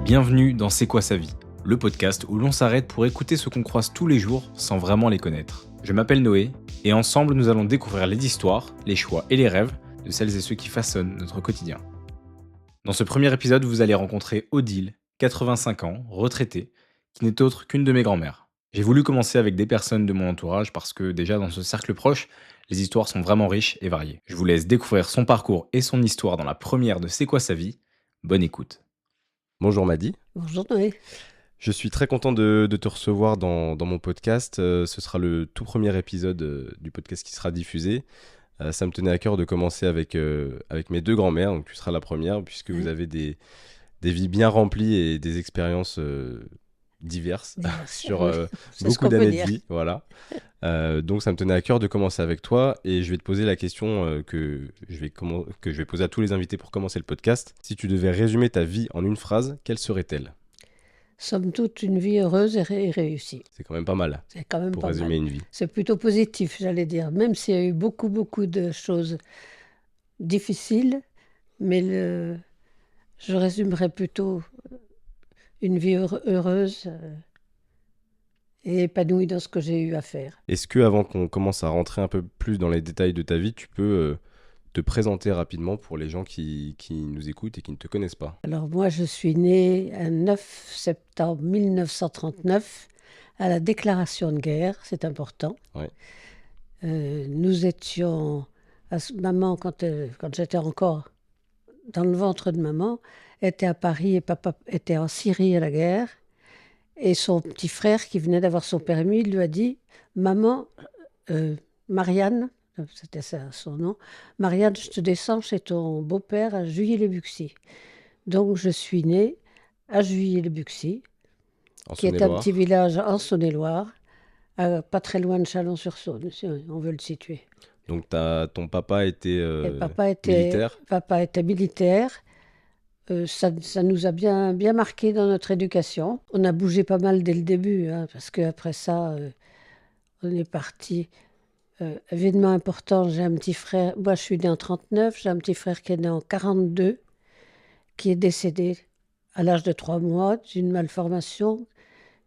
Bienvenue dans C'est quoi sa vie, le podcast où l'on s'arrête pour écouter ceux qu'on croise tous les jours sans vraiment les connaître. Je m'appelle Noé et ensemble nous allons découvrir les histoires, les choix et les rêves de celles et ceux qui façonnent notre quotidien. Dans ce premier épisode, vous allez rencontrer Odile, 85 ans, retraitée, qui n'est autre qu'une de mes grand-mères. J'ai voulu commencer avec des personnes de mon entourage parce que déjà dans ce cercle proche, les histoires sont vraiment riches et variées. Je vous laisse découvrir son parcours et son histoire dans la première de C'est quoi sa vie. Bonne écoute. Bonjour Madi. Bonjour Noé. Je suis très content de te recevoir dans mon podcast. Ce sera le tout premier épisode du podcast qui sera diffusé. Ça me tenait à cœur de commencer avec mes deux grand-mères. Donc tu seras la première puisque vous avez des vies bien remplies et des expériences diverses sur beaucoup d'années de vie. Voilà. Donc ça me tenait à cœur de commencer avec toi et je vais te poser la question que je vais poser à tous les invités pour commencer le podcast. Si tu devais résumer ta vie en une phrase, quelle serait-elle ? Somme toute, une vie heureuse et réussie. C'est quand même pas mal C'est quand même pour pas résumer mal. une vie. C'est plutôt positif, j'allais dire. Même s'il y a eu beaucoup de choses difficiles, mais je résumerais plutôt une vie heureuse et épanouie dans ce que j'ai eu à faire. Est-ce que, avant qu'on commence à rentrer un peu plus dans les détails de ta vie, tu peux te présenter rapidement pour les gens qui nous écoutent et qui ne te connaissent pas ? Alors moi, je suis née le 9 septembre 1939 à la déclaration de guerre, c'est important. Ouais. Nous étions... Maman, quand j'étais encore dans le ventre de maman, était à Paris et papa était en Syrie à la guerre. Et son petit frère, qui venait d'avoir son permis, lui a dit « Maman, Marianne, c'était ça son nom, Marianne, je te descends chez ton beau-père à Juilly-les-Buxy. » Donc je suis née à Juilly-les-Buxy, qui est un petit village en Saône-et-Loire, pas très loin de Chalon-sur-Saône, si on veut le situer. Donc ton papa était militaire ? Papa était militaire. Ça nous a bien marqué dans notre éducation. On a bougé pas mal dès le début, parce qu'après ça, on est parti. Événement important, j'ai un petit frère. Moi, je suis née en 1939, j'ai un petit frère qui est né en 1942, qui est décédé à l'âge de 3 mois d'une malformation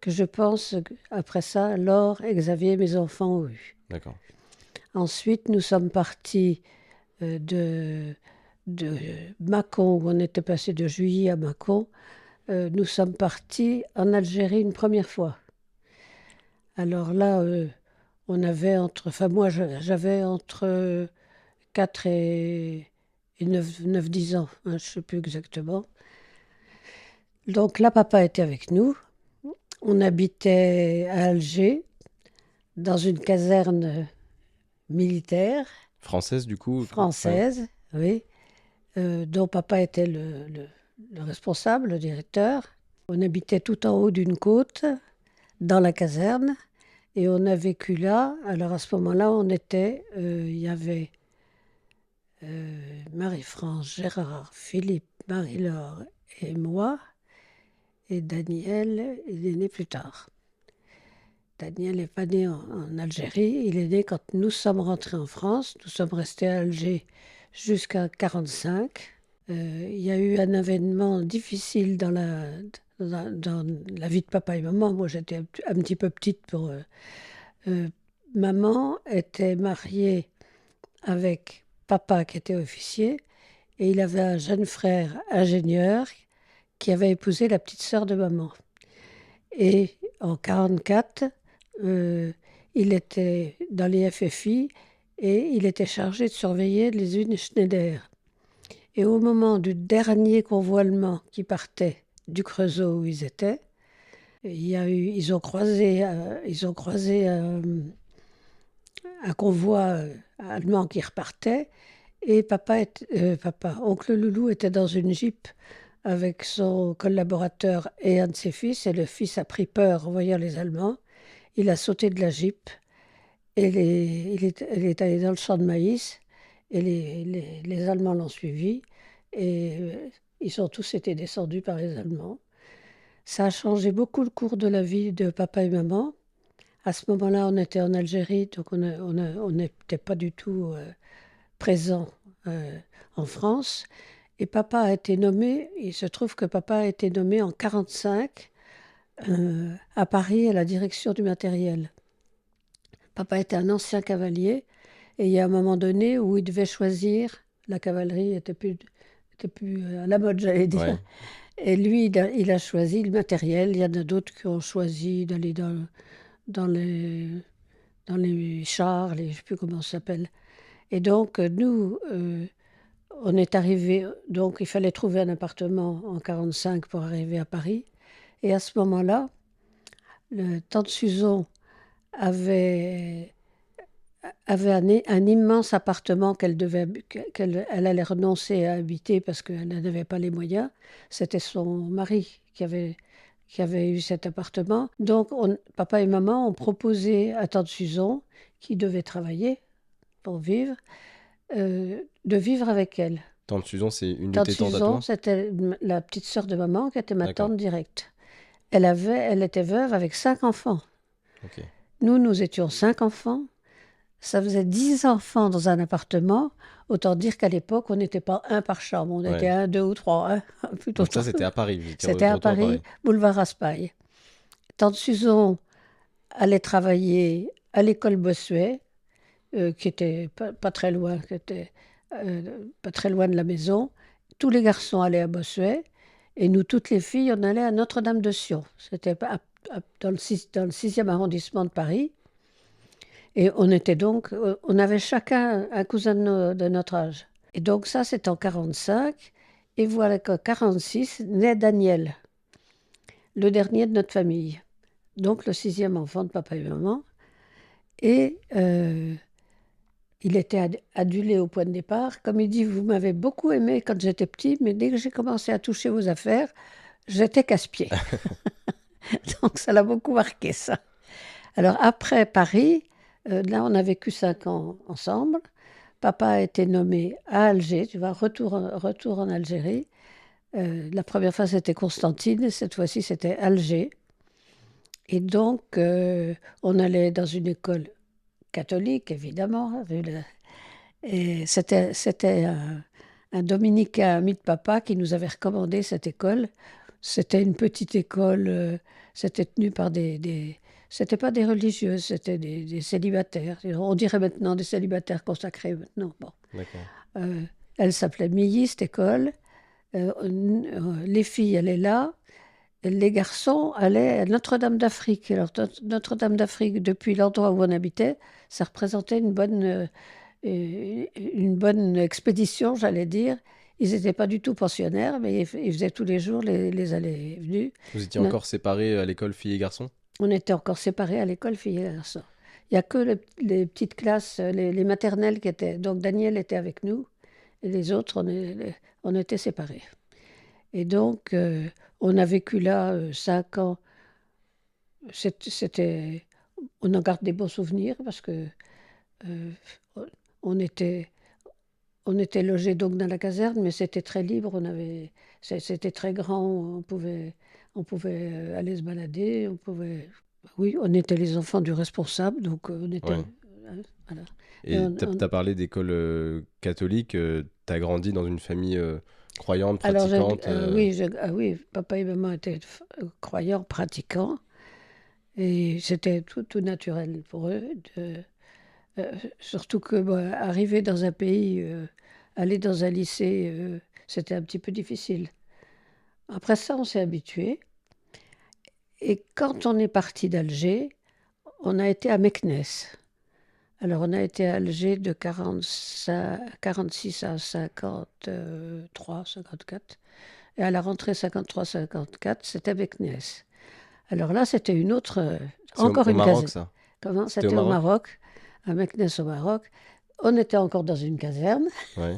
que je pense, après ça, Laure et Xavier, mes enfants, ont eu. D'accord. Ensuite, nous sommes partis de Mâcon, où on était passé de Juilly à Mâcon. Nous sommes partis en Algérie une première fois. Alors là, on avait moi j'avais entre 4 et 9-10 ans, je ne sais plus exactement. Donc là, papa était avec nous. On habitait à Alger, dans une caserne militaire. Française, du coup ? Française, oui. Dont papa était le responsable, le directeur. On habitait tout en haut d'une côte, dans la caserne, et on a vécu là. Alors à ce moment-là, il y avait Marie-France, Gérard, Philippe, Marie-Laure et moi, et Daniel, il est né plus tard. Daniel n'est pas né en Algérie, il est né quand nous sommes rentrés en France. Nous sommes restés à Alger jusqu'à 1945. Il y a eu un événement difficile dans la vie de papa et maman. Moi, j'étais un petit peu petite pour... maman était mariée avec papa qui était officier et il avait un jeune frère ingénieur qui avait épousé la petite sœur de maman. Et en 1944, il était dans les FFI et il était chargé de surveiller les usines Schneider. Et au moment du dernier convoi allemand qui partait du Creusot où ils étaient, ils ont croisé un convoi allemand qui repartait et oncle Loulou était dans une Jeep avec son collaborateur et un de ses fils, et le fils a pris peur en voyant les Allemands. Il a sauté de la Jeep et il est allé dans le champ de maïs et les Allemands l'ont suivi et ils ont tous été descendus par les Allemands. Ça a changé beaucoup le cours de la vie de papa et maman. À ce moment-là, on était en Algérie, donc on n'était pas du tout présents en France. Et papa a été nommé, il se trouve que papa a été nommé en 1945 à Paris à la direction du matériel. Papa était un ancien cavalier et il y a un moment donné où il devait choisir, la cavalerie était plus à la mode, j'allais dire. Ouais. Et lui, il a choisi le matériel. Il y en a d'autres qui ont choisi d'aller dans les, dans les chars, je ne sais plus comment ça s'appelle. Et donc, nous, on est arrivés, donc il fallait trouver un appartement en 1945 pour arriver à Paris. Et à ce moment-là, tante Suzon avait un immense appartement qu'elle allait renoncer à habiter parce qu'elle n'avait pas les moyens. C'était son mari qui avait eu cet appartement. Donc, papa et maman ont proposé à tante Suzon, qui devait travailler pour vivre, de vivre avec elle. Tante Suzon, c'est une de Tante tes tantes à Suzon, toi? c'était la petite sœur de maman qui était ma D'accord. tante directe. Elle était veuve avec 5 enfants. Ok. Nous étions 5 enfants. Ça faisait 10 enfants dans un appartement. Autant dire qu'à l'époque, on n'était pas un par chambre. On était 1, 2 ou 3. Plutôt. Donc ça, c'était à Paris. Vous étiez C'était de à retour Paris, boulevard Raspail. Tante Suzon allait travailler à l'école Bossuet, qui était pas très loin, pas très loin de la maison. Tous les garçons allaient à Bossuet et nous, toutes les filles, on allait à Notre-Dame-de-Sion. C'était dans le 6e arrondissement de Paris. Et on avait chacun un cousin de notre âge. Et donc ça, c'est en 1945. Et voilà qu'en 1946 naît Daniel, le dernier de notre famille. Donc le 6e enfant de papa et maman. Et il était adulé au point de départ. Comme il dit, vous m'avez beaucoup aimé quand j'étais petit, mais dès que j'ai commencé à toucher vos affaires, j'étais casse-pied. Donc ça l'a beaucoup marqué, ça. Alors après Paris, là on a vécu 5 ans ensemble. Papa a été nommé à Alger, tu vois, retour en Algérie. La première fois c'était Constantine, cette fois-ci c'était Alger. Et donc on allait dans une école catholique, évidemment. Et c'était un dominicain ami de papa qui nous avait recommandé cette école. C'était une petite école, c'était tenu par c'était pas des religieuses, c'était des célibataires. On dirait maintenant des célibataires consacrés maintenant. Bon. D'accord. Elle s'appelait Milly, cette école. Les filles allaient là. Les garçons allaient à Notre-Dame d'Afrique. Alors, Notre-Dame d'Afrique, depuis l'endroit où on habitait, ça représentait une bonne expédition, j'allais dire. Ils n'étaient pas du tout pensionnaires, mais ils faisaient tous les jours les allées et venues. Vous étiez encore séparés à l'école filles et garçons? On était encore séparés à l'école filles et garçons. Il n'y a que les petites classes, les maternelles qui étaient... Donc Daniel était avec nous, et les autres, on était séparés. Et donc, on a vécu là 5 ans. On en garde des bons souvenirs parce que on était logés donc dans la caserne, mais c'était très libre. C'était très grand. On pouvait aller se balader. Oui, on était les enfants du responsable, donc on était. Ouais. Voilà. Et t'as parlé d'école catholique. T'as grandi dans une famille croyante, Alors, pratiquante. oui, papa et maman étaient croyants, pratiquants, et c'était tout naturel pour eux. Surtout que arriver dans un pays, aller dans un lycée, c'était un petit peu difficile. Après ça, on s'est habitué. Et quand on est parti d'Alger, on a été à Meknès. Alors, on a été à Alger de 46 à 53, 54. Et à la rentrée 53-54, c'était Meknès. Alors là, c'était une autre, encore au une Maroc, caserne. ça? Comment? C'était C'était au au Maroc? Maroc, à Meknès au Maroc. On était encore dans une caserne. Ouais.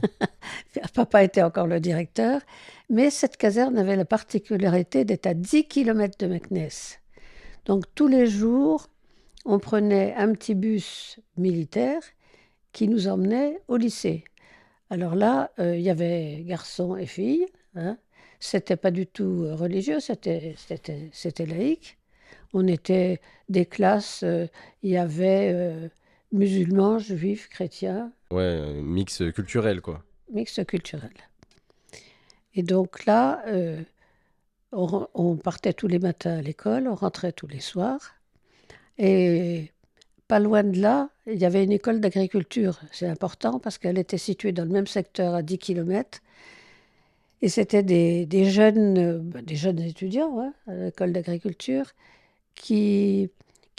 Papa était encore le directeur. Mais cette caserne avait la particularité d'être à 10 km de Meknès. Donc tous les jours, on prenait un petit bus militaire qui nous emmenait au lycée. Alors là, il y avait garçons et filles. Hein. C'était pas du tout religieux, c'était laïque. On était des classes, il y avait musulmans, juifs, chrétiens, Ouais, mix culturel, quoi. mixte culturel. Et donc là, on partait tous les matins à l'école, on rentrait tous les soirs. Et pas loin de là, il y avait une école d'agriculture. C'est important parce qu'elle était située dans le même secteur à 10 kilomètres. Et c'était des jeunes étudiants hein, à l'école d'agriculture qui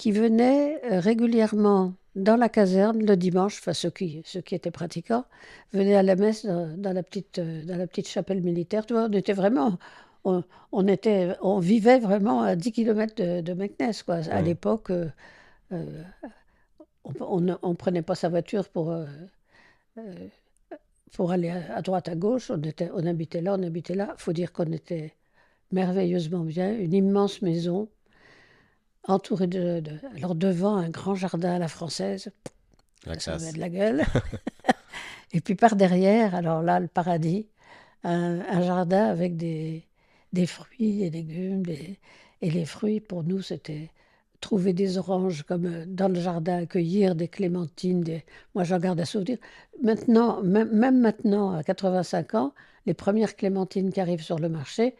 venaient régulièrement dans la caserne le dimanche, enfin ceux qui étaient pratiquants, venaient à la messe dans la petite chapelle militaire. Tu vois, on était vraiment, on vivait vraiment à 10 kilomètres de Meknès, quoi. À Ouais. l'époque, euh, on ne prenait pas sa voiture euh, pour aller à droite, à gauche. On habitait là, on habitait là. Il faut dire qu'on était merveilleusement bien, une immense maison entourée alors devant un grand jardin à la française, La ça avait classe. de la gueule. Et puis par derrière, alors là, le paradis, un jardin avec des fruits, des légumes, et les fruits, pour nous, c'était trouver des oranges comme dans le jardin, cueillir des clémentines. Moi, j'en garde un souvenir. Maintenant, même maintenant, à 85 ans, les premières clémentines qui arrivent sur le marché,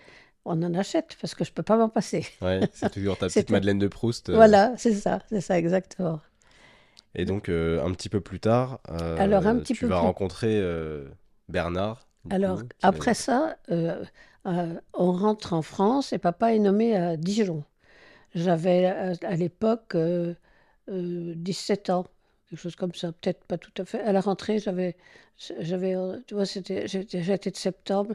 on en achète parce que je ne peux pas m'en passer. Ouais, c'est toujours ta petite C'était, Madeleine de Proust. voilà, c'est ça exactement. Et donc, un petit peu plus tard, Alors, un petit tu peu vas plus. rencontrer Bernard, du Alors, coup, après ça, on rentre en France et papa est nommé à Dijon. J'avais à l'époque 17 ans, quelque chose comme ça, peut-être pas tout à fait. À la rentrée, tu vois, j'étais de septembre,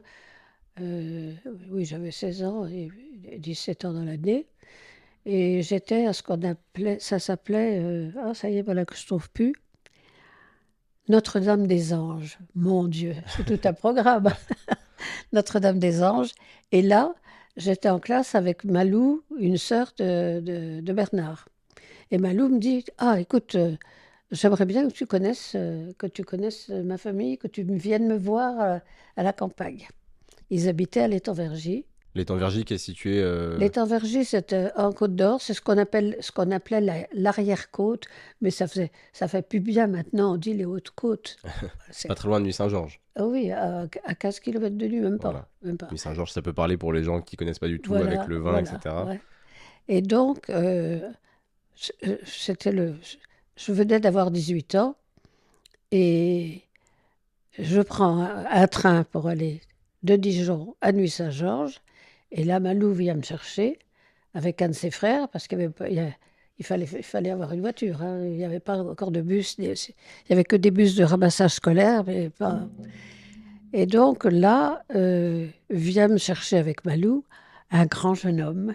euh, oui, j'avais 16 ans et 17 ans dans l'année. Et j'étais à ce qu'on appelait, ça s'appelait, ah ça y est, voilà que je trouve plus, Notre-Dame des Anges. Mon Dieu, c'est tout un programme. Notre-Dame des Anges. Et là, j'étais en classe avec Malou, une sœur de Bernard. Et Malou me dit, ah, écoute, j'aimerais bien que tu connaisses ma famille, que tu viennes me voir à la campagne. Ils habitaient à l'Étang-Vergy. L'étang-Vergy qui est situé. L'Étang-Vergy, c'est en Côte d'Or, c'est ce qu'on appelait l'arrière-côte, mais ça fait plus bien maintenant, on dit les Hautes-Côtes. C'est C'est, pas très loin de Nuit-Saint-Georges. ah oui, à 15 kilomètres de Nuit, même Voilà. pas, même pas. Nuit-Saint-Georges, ça peut parler pour les gens qui connaissent pas du tout avec Voilà, le vin, voilà, etc. ouais. Et donc, c'était je venais d'avoir 18 ans et je prends un train pour aller de Dijon à Nuit-Saint-Georges. Et là, Malou vient me chercher avec un de ses frères parce qu'il y avait pas- il fallait avoir une voiture, hein. Il n'y avait pas encore de bus. Il n'y avait que des bus de ramassage scolaire, mais pas. Et donc là, vient me chercher avec Malou un grand jeune homme,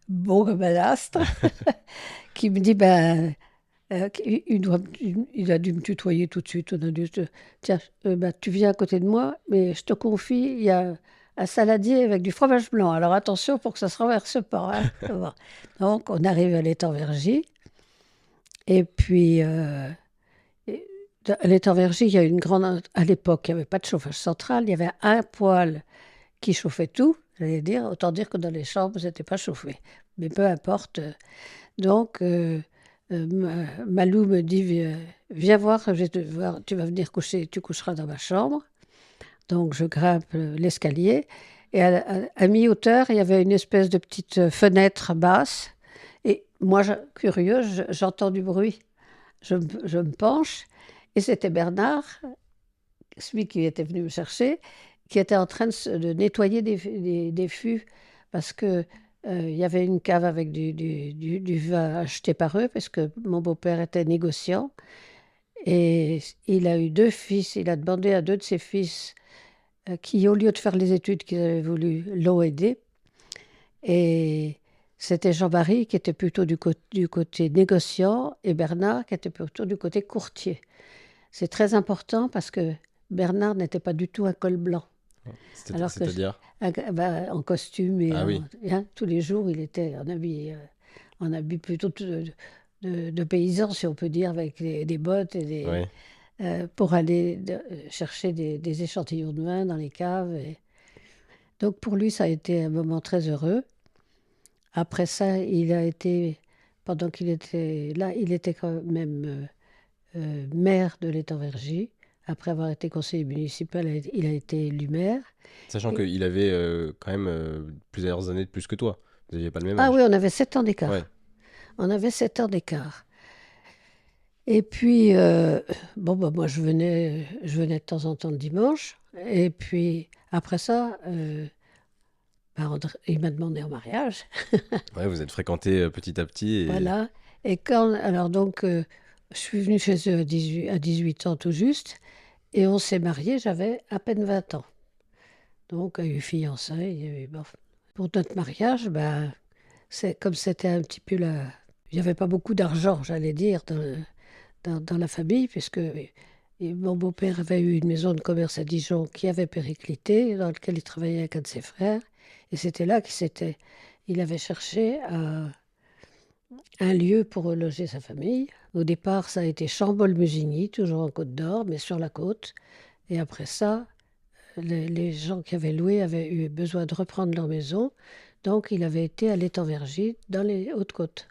beau comme un astre, qui me dit, ben, il a dû me tutoyer tout de suite. On a dû tiens, ben, tu viens à côté de moi, mais je te confie, il y a un saladier avec du fromage blanc. Alors attention pour que ça ne se renverse pas, hein. Bon. Donc on arrive à l'Étang-Vergy. Et puis, et- à l'Étang-Vergy, il y a une grande. À l'époque, il n'y avait pas de chauffage central. Il y avait un poêle qui chauffait tout. J'allais dire, autant dire que dans les chambres, c'était pas chauffé. Mais peu importe. Donc, Malou me dit, viens voir, tu vas venir coucher, tu coucheras dans ma chambre. Donc, je grimpe l'escalier. Et à mi-hauteur, il y avait une espèce de petite fenêtre basse. Et moi, curieuse, j'entends du bruit. Je me penche. Et c'était Bernard, celui qui était venu me chercher, qui était en train de nettoyer des fûts. Parce que il y avait une cave avec du vin acheté par eux, parce que mon beau-père était négociant. Et il a eu deux fils. Il a demandé à deux de ses fils qui, au lieu de faire les études qu'ils avaient voulu, l'ont aidé. Et c'était Jean-Marie qui était plutôt du côté négociant et Bernard qui était plutôt du côté courtier. C'est très important parce que Bernard n'était pas du tout un col blanc. Alors que C'est-à-dire. en costume et Ah oui. hein, tous les jours, il était en habit plutôt de paysan, si on peut dire, avec des bottes et Ouais. pour aller chercher des échantillons de vin dans les caves. Donc pour lui, ça a été un moment très heureux. Après ça, pendant qu'il était là, il était quand même maire de l'Étang-Vergy, Après avoir été conseiller municipal, il a été élu maire. Sachant Et- qu'il avait quand même plusieurs années de plus que toi. Vous n'aviez pas le même Ah âge. oui, on avait 7 ans d'écart. Ouais, On avait 7 ans d'écart. Et puis, bon, bah, moi, je venais de temps en temps le dimanche. Et puis, après ça, bah, il m'a demandé en mariage. ouais, vous êtes fréquentés petit à petit. Et... Voilà. Et alors donc, je suis venue chez eux à 18 ans tout juste. Et on s'est mariés, j'avais à peine 20 ans. Donc, il y a eu fiançailles. Il y a eu, bon. Pour notre mariage, bah, comme c'était un petit peu là. Il n'y avait pas beaucoup d'argent, j'allais dire, dans la famille, puisque mon beau-père avait eu une maison de commerce à Dijon qui avait périclité, dans laquelle il travaillait avec un de ses frères. Et c'était là il avait cherché un lieu pour loger sa famille. Au départ, ça a été Chambol-Musigny, toujours en Côte d'Or, mais sur la côte. Et après ça, les gens qui avaient loué avaient eu besoin de reprendre leur maison. Donc, il avait été à l'Étang-Vergy, dans les Hautes-Côtes.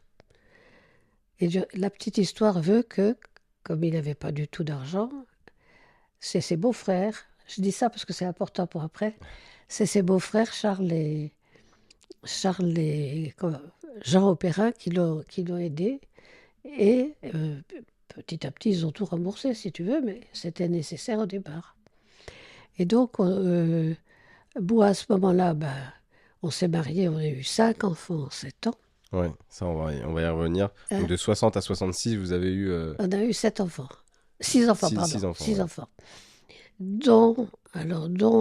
Et la petite histoire veut que, comme il n'avait pas du tout d'argent, c'est ses beaux-frères, je dis ça parce que c'est important pour après, c'est ses beaux-frères Charles et Jean Opéra qui l'ont aidé. Et petit à petit, ils ont tout remboursé, si tu veux, mais c'était nécessaire au départ. Et donc, à ce moment-là, bah, on s'est mariés, on a eu 5 enfants en 7 ans. Ouais, ça, on va y revenir. Donc, de 60 à 66, vous avez eu On a eu 7 enfants. 6 enfants, pardon. six enfants. 6 Ouais. enfants. Dont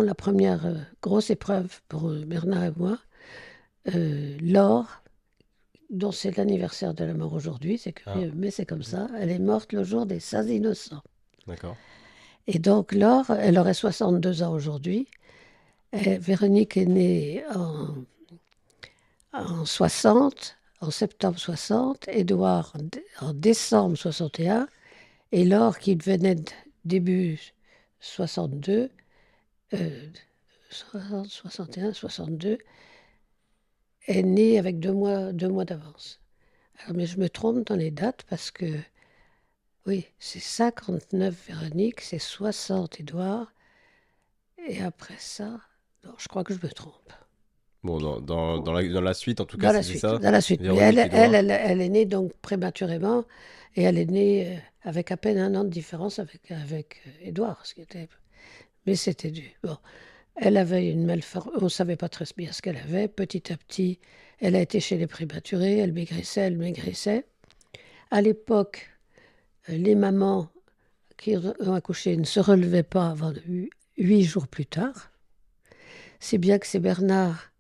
la première grosse épreuve pour Bernard et moi, Laure, dont c'est l'anniversaire de la mort aujourd'hui, c'est curieux, mais c'est comme ça. Elle est morte le jour des Saints Innocents. D'accord. Et donc Laure, elle aurait 62 ans aujourd'hui. Et Véronique est née en 60, en septembre 60, Édouard en décembre 61, et Laure qui venait de début 62, 60, 61, 62, est née avec 2 mois d'avance. Alors, mais je me trompe dans les dates parce que, oui, c'est 59 Véronique, c'est 60 Édouard, et après ça, non, je crois que je me trompe. Bon, dans la suite, en tout Dans cas, la c'était suite, ça. dans la suite. Mais Véronique Édouard. elle est née donc prématurément, et elle est née avec à peine 1 an de différence avec Édouard, ce qui était... Mais c'était dû. Bon. Elle avait une malformation, on ne savait pas très bien ce qu'elle avait. Petit à petit, elle a été chez les prématurés, elle maigrissait. À l'époque, les mamans qui ont accouché ne se relevaient pas avant 8 jours plus tard. C'est bien que c'est Bernard,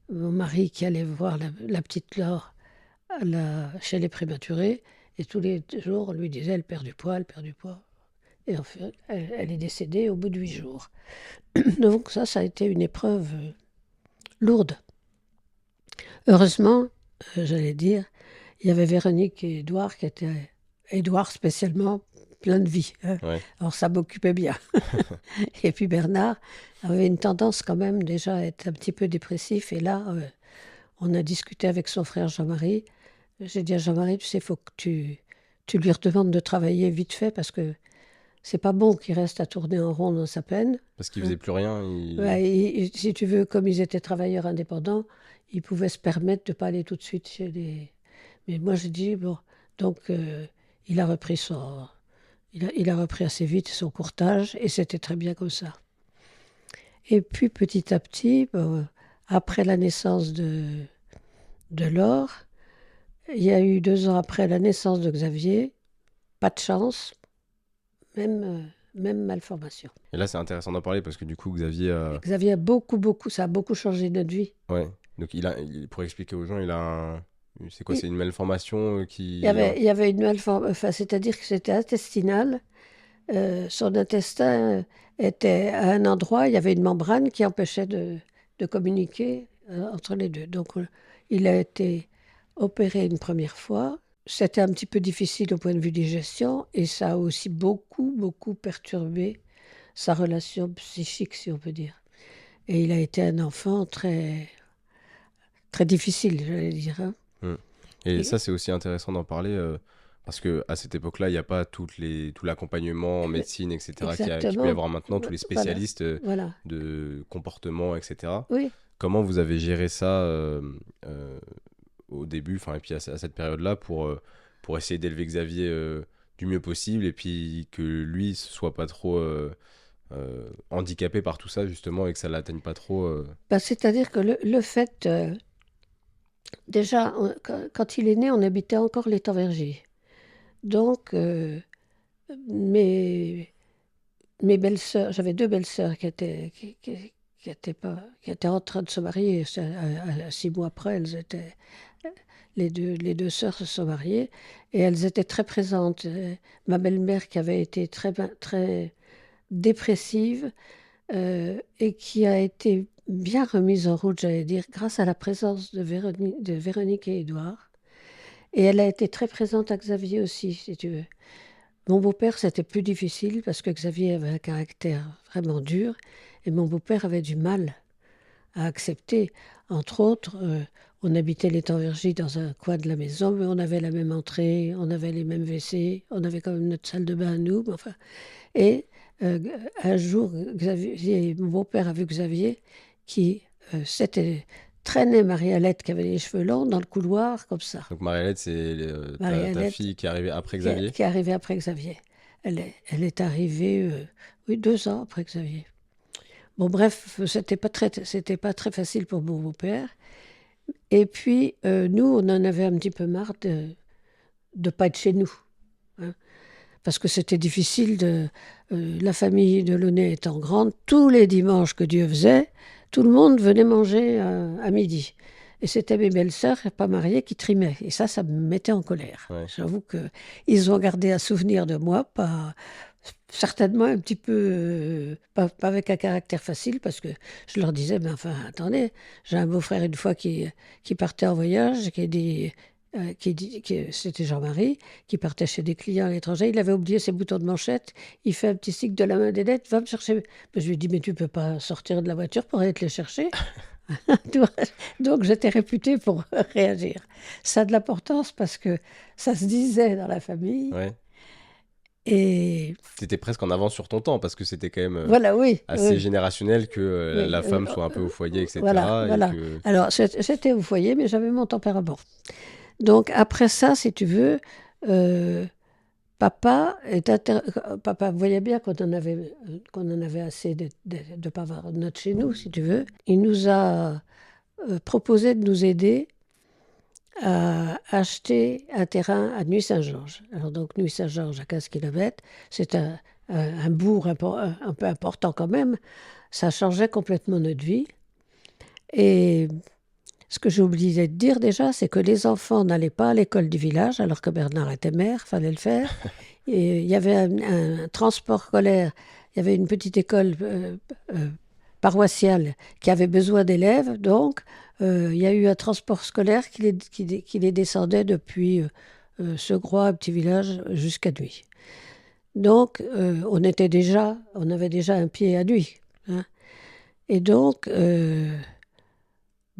mon mari, qui allait voir la petite Laure chez les prématurés. Et tous les jours, on lui disait, elle perd du poids, elle perd du poids. Et en fait, elle est décédée au bout de 8 jours. Donc ça a été une épreuve lourde. Heureusement, j'allais dire, il y avait Véronique et Édouard qui étaient... Édouard spécialement plein de vie. Hein. Ouais. Alors ça m'occupait bien. Et puis Bernard avait une tendance quand même déjà à être un petit peu dépressif. Et là, on a discuté avec son frère Jean-Marie. J'ai dit à Jean-Marie, tu sais, il faut que tu lui redemandes de travailler vite fait parce que c'est pas bon qu'il reste à tourner en rond dans sa peine. Parce qu'il faisait plus rien. Ouais, si tu veux, comme ils étaient travailleurs indépendants, ils pouvaient se permettre de ne pas aller tout de suite chez les... Mais moi, j'ai dit, bon, donc il a repris il a repris assez vite son courtage et c'était très bien comme ça. Et puis, petit à petit, bon, après la naissance de Laure, il y a eu 2 ans après la naissance de Xavier, pas de chance, même malformation. Et là, c'est intéressant d'en parler parce que du coup, Xavier. Xavier ça a beaucoup changé notre vie. Ouais. Donc, pour expliquer aux gens, il a c'est quoi? C'est une malformation qui. Il y avait une malformation, enfin, c'est-à-dire que c'était intestinal. Son intestin était à un endroit, il y avait une membrane qui empêchait de communiquer entre les deux. Donc, il a été opéré une première fois. C'était un petit peu difficile au point de vue digestion et ça a aussi beaucoup, beaucoup perturbé sa relation psychique, si on peut dire. Et il a été un enfant très, très difficile, j'allais dire. Hein. Et ça, c'est aussi intéressant d'en parler Parce qu'à cette époque-là, il n'y a pas tout l'accompagnement en médecine, etc., qu'il peut y Exactement. avoir maintenant, tous les spécialistes Voilà. de comportement, etc. Oui. Comment vous avez géré ça au début, et puis à cette période-là, pour essayer d'élever Xavier du mieux possible, et puis que lui ne soit pas trop handicapé par tout ça, justement, et que ça ne l'atteigne pas trop C'est-à-dire que le fait... déjà, quand il est né, on habitait encore l'Étang-Vergy. Donc, mes belles-sœurs, j'avais 2 belles-sœurs qui étaient en train de se marier. 6 mois après, les deux sœurs se sont mariées et elles étaient très présentes. Ma belle-mère qui avait été très dépressive et qui a été bien remise en route, j'allais dire, grâce à la présence de Véronique et Édouard. Et elle a été très présente à Xavier aussi, si tu veux. Mon beau-père, c'était plus difficile parce que Xavier avait un caractère vraiment dur et mon beau-père avait du mal à accepter. Entre autres, on habitait l'Étang-Vergy dans un coin de la maison, mais on avait la même entrée, on avait les mêmes WC, on avait quand même notre salle de bain à nous. Enfin. Et un jour, mon beau-père a vu Xavier qui s'était traîné Marie-Alette qui avait les cheveux longs dans le couloir comme ça. Donc Marie-Alette, c'est ta fille qui est arrivée après Xavier. Qui est arrivée après Xavier. Elle est arrivée, 2 ans après Xavier. Bon, bref, c'était pas très facile pour mon beau-père. Et puis, nous, on en avait un petit peu marre de ne pas être chez nous. Hein, parce que c'était difficile la famille de Launay étant grande, tous les dimanches que Dieu faisait, tout le monde venait manger à midi. Et c'était mes belles-sœurs, pas mariées, qui trimaient. Et ça me mettait en colère. Ouais. J'avoue qu'ils ont gardé un souvenir de moi, certainement un petit peu, pas avec un caractère facile, parce que je leur disais, mais enfin, attendez, j'ai un beau-frère une fois qui partait en voyage, c'était Jean-Marie, qui partait chez des clients à l'étranger. Il avait oublié ses boutons de manchette. Il fait un petit signe de la main d'Edette, va me chercher. Je lui ai dit, mais tu ne peux pas sortir de la voiture pour aller te les chercher. Donc j'étais réputée pour réagir. Ça a de l'importance parce que ça se disait dans la famille. Ouais. Et t'étais presque en avance sur ton temps parce que c'était quand même voilà, assez générationnel que oui, la femme soit un peu au foyer, etc. Voilà. Alors j'étais au foyer, mais j'avais mon tempérament. Donc après ça, si tu veux, papa voyait bien qu'on en avait assez de ne pas avoir notre chez nous, si tu veux. Il nous a proposé de nous aider à acheter un terrain à Nuit-Saint-Georges. Alors donc Nuit-Saint-Georges à 15 km, c'est un bourg un peu important quand même. Ça changeait complètement notre vie. Et ce que j'ai oublié de dire déjà, c'est que les enfants n'allaient pas à l'école du village, alors que Bernard était maire, il fallait le faire. Et il y avait un transport scolaire, il y avait une petite école paroissiale qui avait besoin d'élèves, donc il y a eu un transport scolaire qui les descendait depuis Segrois, un petit village, jusqu'à Nuit. Donc on avait déjà un pied à Nuit. Hein. Et donc...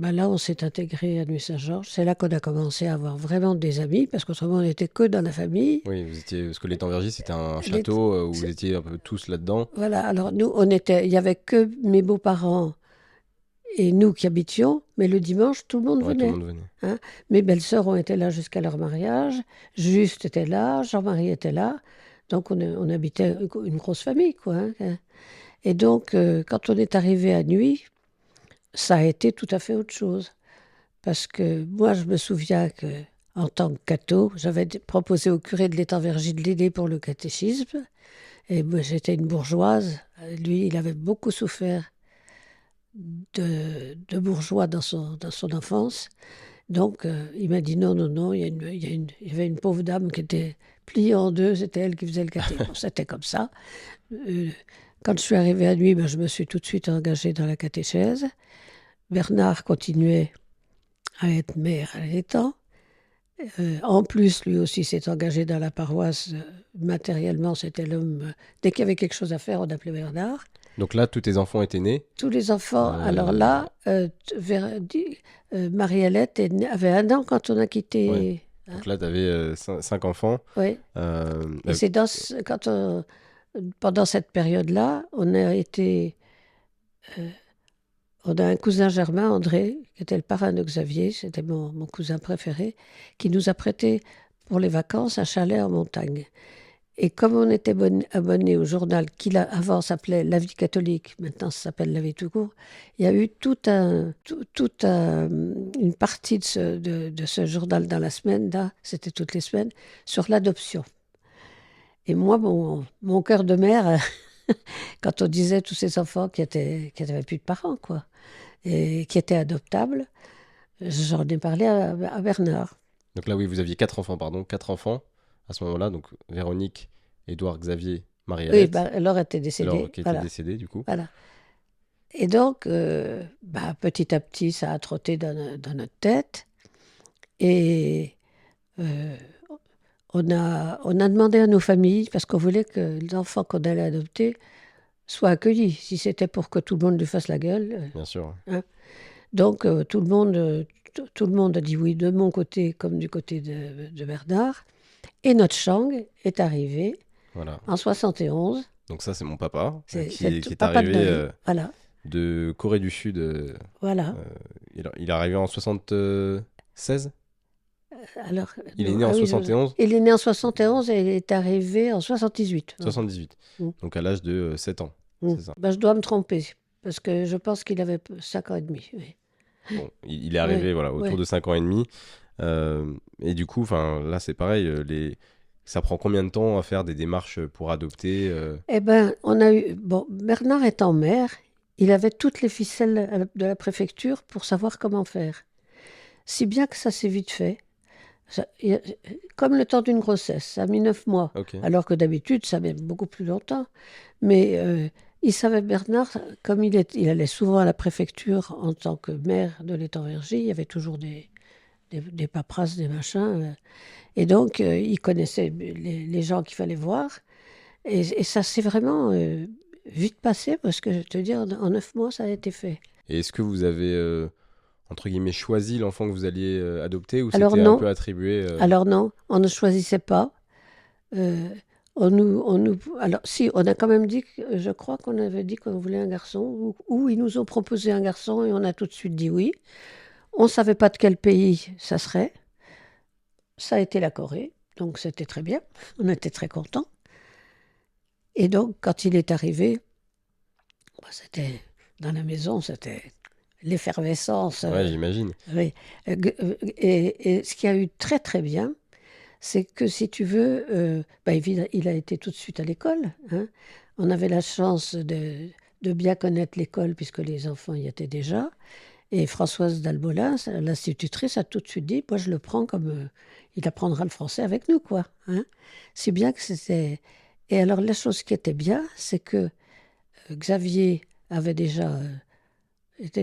là, on s'est intégré à Nuit-Saint-Georges. C'est là qu'on a commencé à avoir vraiment des amis, parce qu'autrement, on n'était que dans la famille. Oui, parce que l'Étang-Vergy, c'était un château où vous étiez un peu tous là-dedans. Voilà, alors nous, il n'y avait que mes beaux-parents et nous qui habitions, mais le dimanche, tout le monde venait. Tout le monde venait. Hein. Mes belles-sœurs ont été là jusqu'à leur mariage, Juste était là, Jean-Marie était là, donc on habitait une grosse famille, quoi. Hein. Et donc, quand on est arrivé à Nuit, ça a été tout à fait autre chose. Parce que moi, je me souviens qu'en tant que catho, j'avais proposé au curé de l'Étang-Vergy de l'aider pour le catéchisme. Et moi, j'étais une bourgeoise. Lui, il avait beaucoup souffert de bourgeois dans son enfance. Donc, il m'a dit non, il y avait une pauvre dame qui était pliée en deux, c'était elle qui faisait le caté. Bon, c'était comme ça. Quand je suis arrivée à Nuit, je me suis tout de suite engagée dans la catéchèse. Bernard continuait à être maire à l'Étang. En plus, lui aussi s'est engagé dans la paroisse. Matériellement, c'était l'homme... Dès qu'il y avait quelque chose à faire, on appelait Bernard. Donc là, tous tes enfants étaient nés? Tous les enfants. Alors là, Marie-Alette avait 1 an quand on a quitté Donc là, tu avais 5 enfants. Oui. Et c'est pendant cette période-là, on a un cousin germain, André, qui était le parrain de Xavier, c'était mon cousin préféré, qui nous a prêté pour les vacances un chalet en montagne. Et comme on était abonné au journal qui avant s'appelait La Vie catholique, maintenant ça s'appelle La Vie tout court, il y a eu toute une partie de ce journal dans la semaine, là, c'était toutes les semaines, sur l'adoption. Et moi, mon cœur de mère, quand on disait tous ces enfants qui n'avaient plus de parents, quoi, et qui étaient adoptables, j'en ai parlé à Bernard. Donc là, oui, vous aviez 4 enfants, pardon. 4 enfants à ce moment-là. Donc Véronique, Édouard, Xavier, Marie-Alette. Oui, Laure était décédée. Laure qui était décédée, du coup. Voilà. Et donc, petit à petit, ça a trotté dans notre tête. Et on a demandé à nos familles, parce qu'on voulait que les enfants qu'on allait adopter soient accueillis. Si c'était pour que tout le monde lui fasse la gueule. Bien sûr. Hein. Donc, tout le monde a dit oui, de mon côté comme du côté de Bernard. Et notre Chang est arrivé en 71. Donc ça, c'est mon papa, qui est papa arrivé voilà. de Corée du Sud. Voilà. Il est arrivé en 76. Alors, il est né en 71. Il est né en 71 et il est arrivé en 78. 78. Donc à l'âge de 7 ans. C'est ça. Je dois me tromper, parce que je pense qu'il avait 5 ans et demi. Oui. Bon, il est arrivé autour de 5 ans et demi. Et du coup, là, c'est pareil. Ça prend combien de temps à faire des démarches pour adopter Eh bien, on a eu... Bon, Bernard étant maire, il avait toutes les ficelles de la préfecture pour savoir comment faire. Si bien que ça s'est vite fait. Comme le temps d'une grossesse, ça a mis 9 mois. Okay. Alors que d'habitude, ça met beaucoup plus longtemps. Mais il savait, Bernard, comme il allait souvent à la préfecture en tant que maire de l'Étang-Vergy, il y avait toujours des paperasses, des machins. Et donc, il connaissait les gens qu'il fallait voir. Et ça s'est vraiment vite passé, parce que je te dis, en 9 mois, ça a été fait. Et est-ce que vous avez, entre guillemets, choisi l'enfant que vous alliez adopter, ou Alors, c'était non. un peu attribué Alors non, on ne choisissait pas. Alors si, on a quand même dit, je crois qu'on avait dit qu'on voulait un garçon, ou ils nous ont proposé un garçon et on a tout de suite dit oui. On ne savait pas de quel pays ça serait. Ça a été la Corée, donc c'était très bien. On était très contents. Et donc, quand il est arrivé, c'était dans la maison, c'était l'effervescence. Ouais, j'imagine. Oui. Et ce qui a eu très très bien, c'est que si tu veux, il a été tout de suite à l'école. Hein. On avait la chance de bien connaître l'école, puisque les enfants y étaient déjà. Et Françoise Dalbolin, l'institutrice, a tout de suite dit, moi je le prends comme... il apprendra le français avec nous, quoi. Hein. Si bien que c'était... Et alors la chose qui était bien, c'est que Xavier était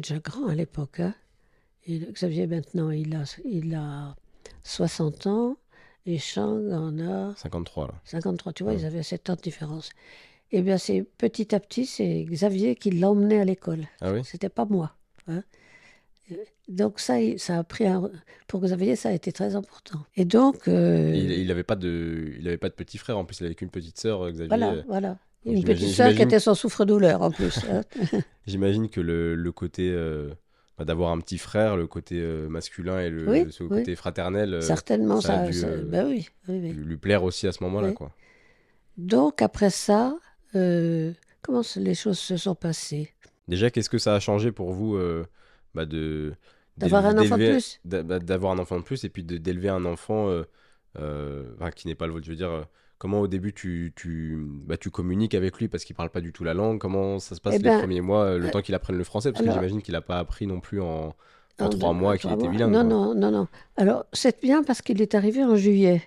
déjà grand à l'époque. Hein. Et Xavier, maintenant, il a 60 ans. Et Chang en a... 53, là. 53, tu vois, ils avaient 7 ans de différence. Eh bien, petit à petit, c'est Xavier qui l'emmenait à l'école. Ah oui ? C'était pas moi. Hein. Donc ça a pris pour Xavier, ça a été très important. Et donc... Il n'avait pas de petit frère, en plus, il avait qu'une petite sœur, Xavier. Voilà. Une petite sœur qui était son souffre-douleur, en plus. Hein. J'imagine que le côté... d'avoir un petit frère, le côté masculin et ce côté fraternel, certainement, ça a dû oui. lui plaire aussi à ce moment-là. Quoi. Donc, après ça, comment les choses se sont passées ? Déjà, qu'est-ce que ça a changé pour vous d'avoir un enfant de plus ? D'avoir un enfant de plus et puis d'élever un enfant qui n'est pas le vôtre. Je veux dire, comment au début tu communiques avec lui parce qu'il ne parle pas du tout la langue ? Comment ça se passe les premiers mois, le temps qu'il apprenne le français ? Parce que j'imagine qu'il n'a pas appris non plus en 3 mois qu'il était bilingue. Non. Alors, c'est bien parce qu'il est arrivé en juillet.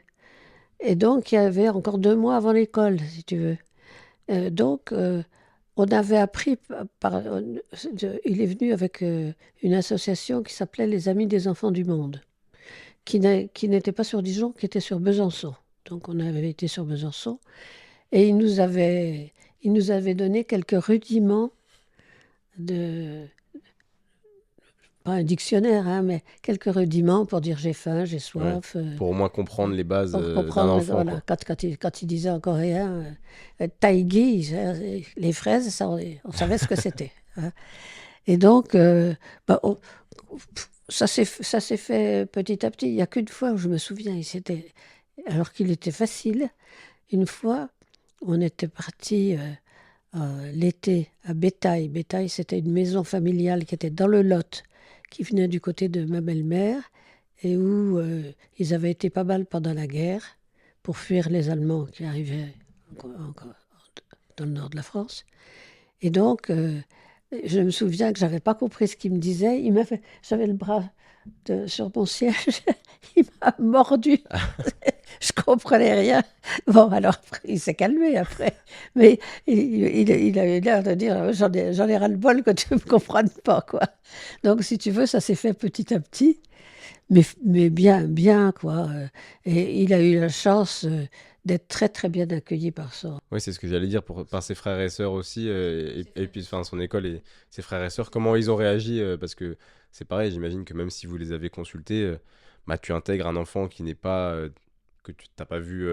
Et donc, il y avait encore 2 mois avant l'école, si tu veux. Donc, on avait appris... il est venu avec une association qui s'appelait les Amis des Enfants du Monde, qui n'était pas sur Dijon, qui était sur Besançon. Donc, on avait été sur Besançon. Et il nous avait donné quelques rudiments pas un dictionnaire, hein, mais quelques rudiments pour dire j'ai faim, j'ai soif. Pour au moins comprendre les bases Pour d'un comprendre, enfant, voilà, quoi. quand il disait en coréen taigi, les fraises, ça, on savait ce que c'était. Hein. Et donc, bah, ça s'est fait petit à petit. Il n'y a qu'une fois où je me souviens, alors qu'il était facile, une fois, on était parti l'été à Bétail. Bétail, c'était une maison familiale qui était dans le Lot, qui venait du côté de ma belle-mère, et où ils avaient été pas mal pendant la guerre pour fuir les Allemands qui arrivaient encore dans le nord de la France. Et donc, je me souviens que j'avais pas compris ce qu'il me disait. J'avais le bras sur mon siège, il m'a mordu. Je comprenais rien. Bon, alors après, il s'est calmé après. Mais il a eu l'air de dire j'en ai ras-le-bol que tu ne me comprennes pas, quoi. Donc, si tu veux, ça s'est fait petit à petit, mais bien, bien, quoi. Et il a eu la chance d'être très, très bien accueilli par son. Oui, c'est ce que j'allais dire par ses frères et sœurs aussi, et puis enfin, son école et ses frères et sœurs. Comment ils ont réagi parce que c'est pareil, j'imagine que même si vous les avez consultés, bah, tu intègres un enfant qui n'est pas, que tu t'as pas vu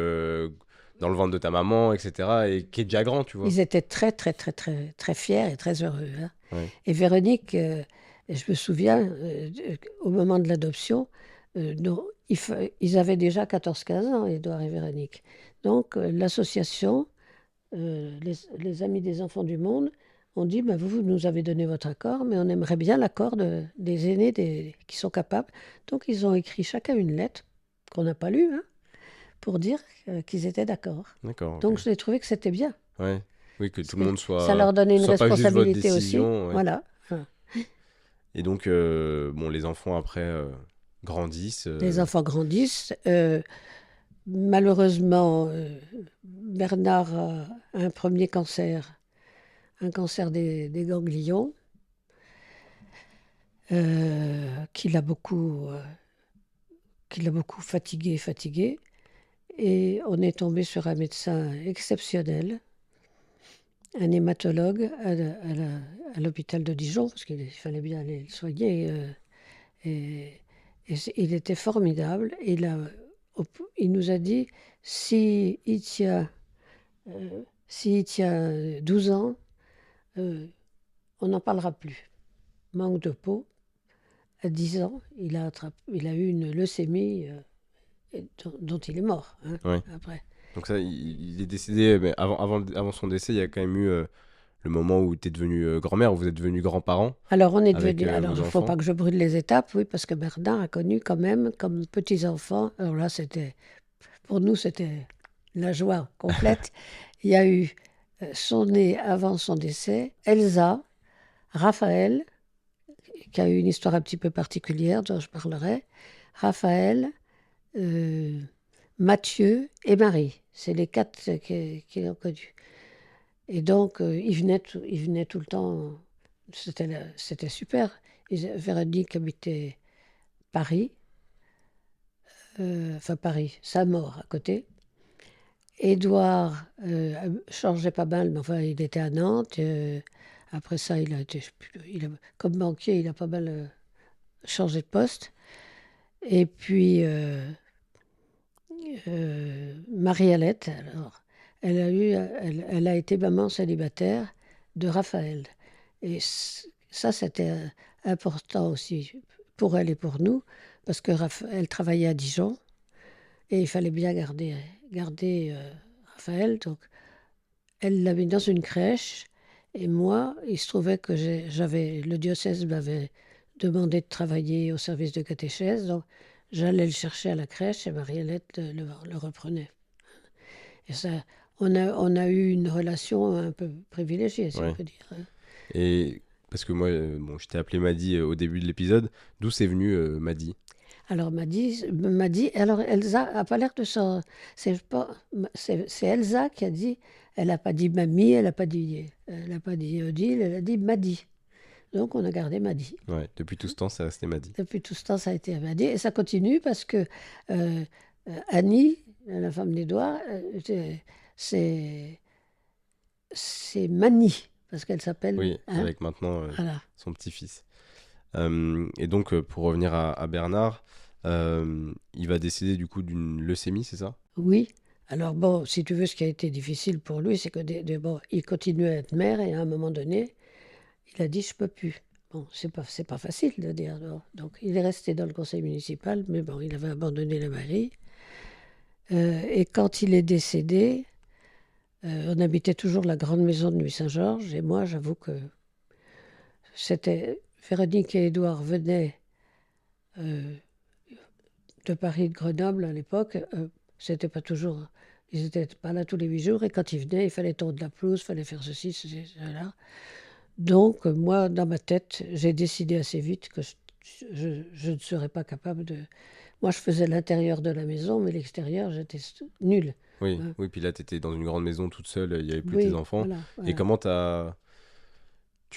dans le ventre de ta maman, etc., et qui est déjà grand, tu vois. Ils étaient très, très, très, très, très fiers et très heureux. Hein. Ouais. Et Véronique, je me souviens, au moment de l'adoption, ils avaient déjà 14-15 ans, Édouard et Véronique. Donc, l'association, les Amis des Enfants du Monde, ont dit, bah, vous nous avez donné votre accord, mais on aimerait bien l'accord des aînés qui sont capables. Donc, ils ont écrit chacun une lettre, qu'on n'a pas lue, hein, pour dire qu'ils étaient d'accord. D'accord. Donc, Ok. j'ai trouvé que c'était bien. Ouais. Oui, que Parce tout le que monde ça leur donnait une soit pas juste votre responsabilité aussi. décision. Ouais. Voilà. Hein. Et donc, bon, les enfants après grandissent. Les enfants grandissent. Malheureusement, Bernard a un premier cancer, un cancer des ganglions, qui l'a beaucoup fatigué. Et on est tombé sur un médecin exceptionnel, un hématologue à l'hôpital de Dijon, parce qu'il fallait bien aller le soigner. Et, il était formidable. Il nous a dit, s'il tient, s'il tient 12 ans, on n'en parlera plus. Manque de peau. À 10 ans, il a eu une leucémie dont il est mort, hein, Ouais. après. Donc ça, il est décédé, mais avant son décès, il y a quand même eu le moment où tu es devenu grand-mère, où vous êtes devenu grands-parents Alors, on est avec devenu. Alors, vos il ne faut enfants. pas que je brûle les étapes, oui, parce que Bernard a connu quand même, comme petits-enfants. Alors là, pour nous, c'était la joie complète. Il y a eu son nez avant son décès, Elsa, Raphaël, qui a eu une histoire un petit peu particulière dont je parlerai, Raphaël, Mathieu et Marie. C'est les 4 qui l'ont connu. Et donc, ils venaient tout le temps. C'était super. Véronique habitait Paris, enfin Paris, Saint-Maur à côté. Édouard changeait pas mal, mais enfin, il était à Nantes. Après ça, comme banquier, il a pas mal changé de poste. Et puis, Marie-Alette, alors, elle a été maman célibataire de Raphaël. Et ça, c'était important aussi pour elle et pour nous, parce que elle travaillait à Dijon, et il fallait bien garder Raphaël. Donc, elle l'a mis dans une crèche, et moi, il se trouvait que le diocèse m'avait demandé de travailler au service de catéchèse, donc j'allais le chercher à la crèche, et Marie-Alette le reprenait. Et ça, on a eu une relation un peu privilégiée, si on Ouais. peut dire. Hein. Et parce que moi, bon, je t'ai appelé Maddy au début de l'épisode. D'où c'est venu Maddy? Alors alors Elsa a pas l'air de ça. C'est Elsa qui a dit. Elle n'a pas dit mamie, elle n'a pas dit Odile, elle a dit Maddy. Donc on a gardé Maddy. Ouais, depuis tout ce temps, c'est resté Maddy. Depuis tout ce temps, ça a été Maddy et ça continue parce que Annie, la femme d'Édouard, c'est Mani parce qu'elle s'appelle. Oui, Hein, avec maintenant voilà. son petit-fils. Et donc, pour revenir à Bernard, il va décéder du coup d'une leucémie, c'est ça? Oui. Alors bon, si tu veux, ce qui a été difficile pour lui, c'est que bon, il continuait à être maire et à un moment donné, il a dit je peux plus. Bon, c'est pas facile de dire. Non. Donc il est resté dans le conseil municipal, mais bon, il avait abandonné la mairie. Et quand il est décédé, on habitait toujours la grande maison de Nuit-Saint-Georges. Et moi, j'avoue que c'était Véronique et Édouard venaient euh, de Paris, de Grenoble à l'époque. C'était pas toujours. Ils n'étaient pas là tous les 8 jours. Et quand ils venaient, il fallait tondre la pelouse, il fallait faire ceci, cela. Donc, moi, dans ma tête, j'ai décidé assez vite que je ne serais pas capable de. Moi, je faisais l'intérieur de la maison, mais l'extérieur, j'étais nulle. Oui, Hein. oui, puis là, tu étais dans une grande maison toute seule, il n'y avait plus tes Oui, enfants. voilà, Et voilà. comment tu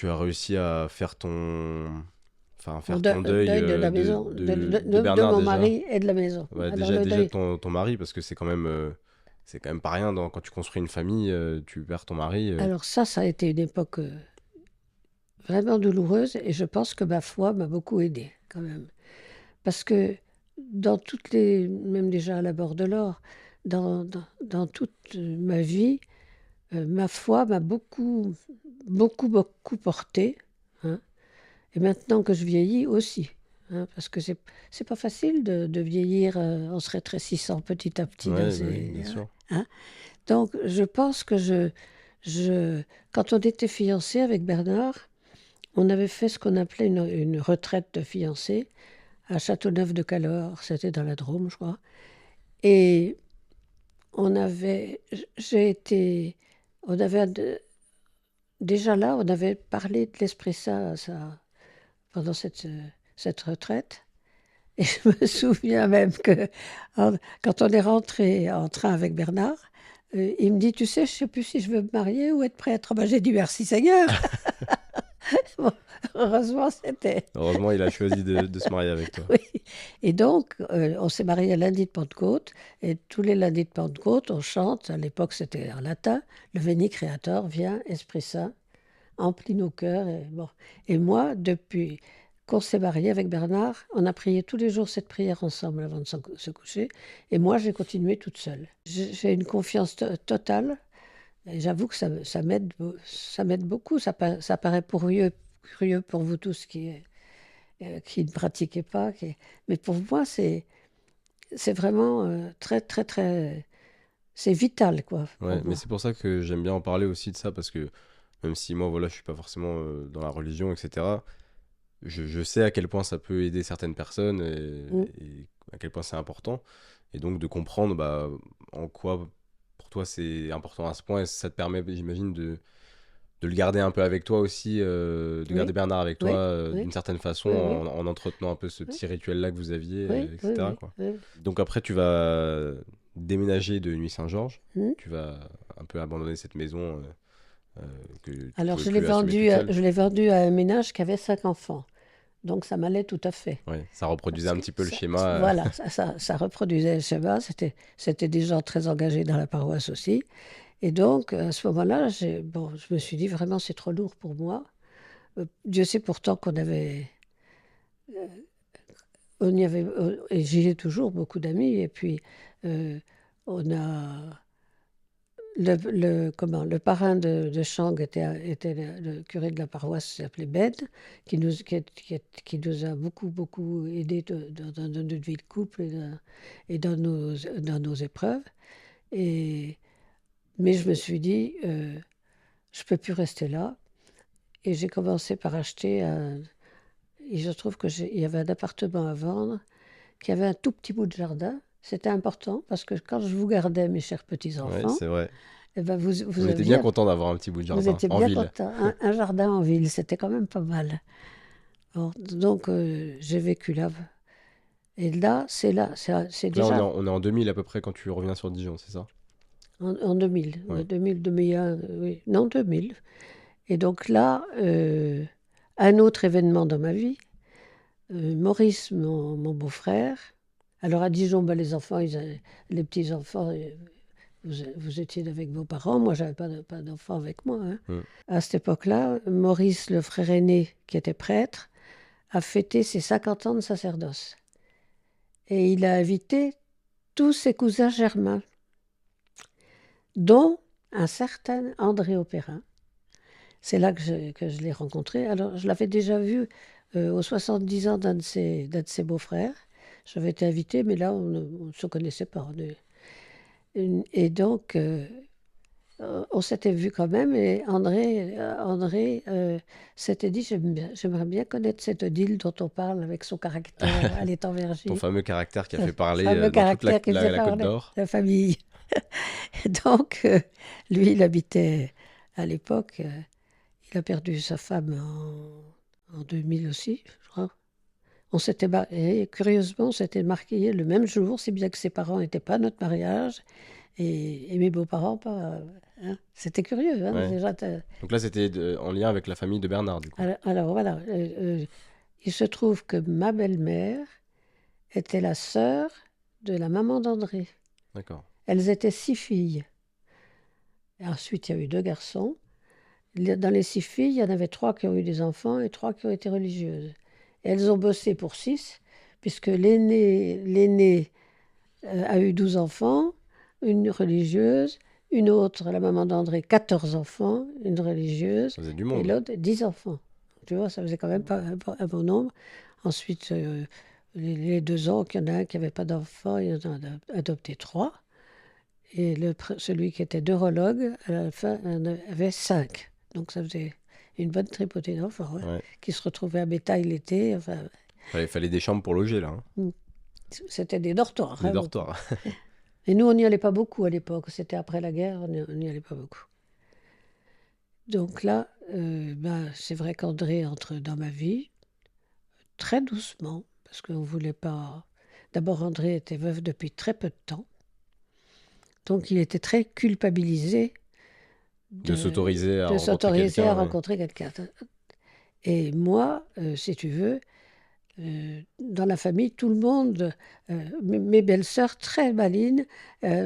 as réussi à faire enfin, Mon faire ton deuil deuil de la maison, de de Bernard mon déjà? mari et de la maison. Ouais, Alors, déjà ton mari, parce que c'est quand même pas rien quand tu construis une famille, tu perds ton mari. alors ça a été une époque vraiment douloureuse et je pense que ma foi m'a beaucoup aidée quand même. Parce que dans toutes les, même déjà à la Bord de l'Or, dans toute ma vie, ma foi m'a beaucoup portée. Hein. Et maintenant que je vieillis aussi. Hein, parce que c'est pas facile de vieillir en se rétrécissant petit à petit dans Ouais, bah oui, ces. bien sûr. Hein. Donc je pense que quand on était fiancés avec Bernard, on avait fait ce qu'on appelait une retraite de fiancés à Châteauneuf-de-Caloors, c'était dans la Drôme, je crois. Et on avait, j'ai été, on avait déjà là, on avait parlé de l'Esprit Saint pendant cette retraite. Et je me souviens même que quand on est rentré en train avec Bernard, il me dit, tu sais, je ne sais plus si je veux me marier ou être prêtre. Ben, j'ai dit merci Seigneur. Bon, heureusement, c'était. Heureusement, il a choisi de se marier avec toi. Oui. Et donc, on s'est marié à lundi de Pentecôte. Et tous les lundis de Pentecôte, on chante. À l'époque, c'était en latin. Le Veni Creator, viens, Esprit Saint, emplit nos cœurs. Et, bon. Et moi, depuis qu'on s'est marié avec Bernard, on a prié tous les jours cette prière ensemble avant de se coucher. Et moi, j'ai continué toute seule. J'ai une confiance totale. Et j'avoue que ça m'aide beaucoup. Ça paraît curieux pour vous tous qui ne pratiquaient pas. Mais pour moi, c'est vraiment très, très, très. C'est vital, quoi, Ouais, pour mais moi. c'est pour ça que j'aime bien en parler aussi de ça, parce que même si moi, voilà, je suis pas forcément dans la religion, etc., je sais à quel point ça peut aider certaines personnes Mm. et à quel point c'est important. Et donc de comprendre bah, en quoi pour toi c'est important à ce point, et ça te permet, j'imagine, de le garder un peu avec toi aussi, de garder Oui, Bernard avec toi oui, d'une oui, certaine façon, oui, oui, en entretenant un peu ce oui, petit rituel-là que vous aviez, oui, oui, etc., oui, quoi. oui. Donc après, tu vas déménager de Nuit-Saint-Georges, Mm. tu vas un peu abandonner cette maison que tu Alors, pouvais plus assumer toute seule. je l'ai vendu à un ménage qui avait 5 enfants. Donc, ça m'allait tout à fait. Ouais, ça reproduisait Parce un que petit peu le schéma. voilà, ça reproduisait le schéma. C'était des gens très engagés dans la paroisse aussi. Et donc, à ce moment-là, bon, je me suis dit vraiment, c'est trop lourd pour moi. Dieu sait pourtant on y avait, et j'y ai toujours beaucoup d'amis. Et puis, euh, on a le parrain de Chang était le curé de la paroisse, s'appelait Ben, qui nous a beaucoup aidés dans notre vie de couple et dans nos épreuves. Et, mais je me suis dit, je ne peux plus rester là. Et j'ai commencé par acheter un. Et je trouve qu'il y avait un appartement à vendre qui avait un tout petit bout de jardin. C'était important parce que quand je vous gardais, mes chers Ouais, petits-enfants, c'est vrai. eh ben On était bien content d'avoir un petit bout de vous jardin étiez en bien ville. contents. Un jardin en ville, c'était quand même pas mal. Bon, donc, j'ai vécu là. Et là, c'est Donc là, déjà on est en 2000 à peu près quand tu reviens sur Dijon, c'est ça? en 2000, Ouais. 2000, 2001, oui, non, 2000. Et donc là, un autre événement dans ma vie, Maurice, mon beau-frère, alors à Dijon, ben, les petits-enfants, vous étiez avec vos parents, moi j'avais pas d'enfants avec moi. Hein. Mm. À cette époque-là, Maurice, le frère aîné, qui était prêtre, a fêté ses 50 ans de sacerdoce. Et il a invité tous ses cousins germains, dont un certain André Opérin. C'est là que je l'ai rencontré. Alors, je l'avais déjà vu aux 70 ans d'un de ses beaux-frères. J'avais été invitée, mais là, on ne se connaissait pas. Et donc, on s'était vu quand même. Et André s'était dit, j'aimerais bien connaître cette Odile dont on parle avec son caractère à l'étang-verger. Ton fameux caractère qui a fait parler fameux dans toute caractère qui faisait la Côte parler d'Or. la famille. Et donc, lui, il habitait à l'époque... il a perdu sa femme en 2000 aussi, je crois. Et curieusement, on s'était mariés le même jour, si bien que ses parents n'étaient pas à notre mariage et mes beaux-parents pas. Hein. C'était curieux. Hein, Ouais. déjà, Donc là, c'était en lien avec la famille de Bernard, du coup. alors voilà, il se trouve que ma belle-mère était la sœur de la maman d'André. D'accord. Elles étaient 6 filles. Et ensuite, il y a eu 2 garçons. Dans les 6 filles, il y en avait 3 qui ont eu des enfants et 3 qui ont été religieuses. Et elles ont bossé pour 6, puisque l'aînée a eu 12 enfants, une religieuse, une autre, la maman d'André, 14 enfants, une religieuse, Ça faisait du et monde. l'autre, 10 enfants. Tu vois, ça faisait quand même pas un bon nombre. Ensuite, les 2 ans, il y en a un qui n'avait pas d'enfants, il en a adopté 3. Et celui qui était neurologue, à la fin, en avait 5. Donc ça faisait une bonne tripotée d'enfants, Ouais. qui se retrouvaient à bétail l'été. Enfin, Fallait des chambres pour loger, là. Hein. c'était des dortoirs. Des dortoirs. Et nous, on n'y allait pas beaucoup à l'époque. C'était après la guerre, on n'y allait pas beaucoup. Donc là, c'est vrai qu'André entre dans ma vie très doucement, parce qu'on ne voulait pas... D'abord, André était veuf depuis très peu de temps. Donc, il était très culpabilisé de s'autoriser à rencontrer quelqu'un. Et moi, si tu veux, dans la famille, tout le monde, mes belles-sœurs très malines,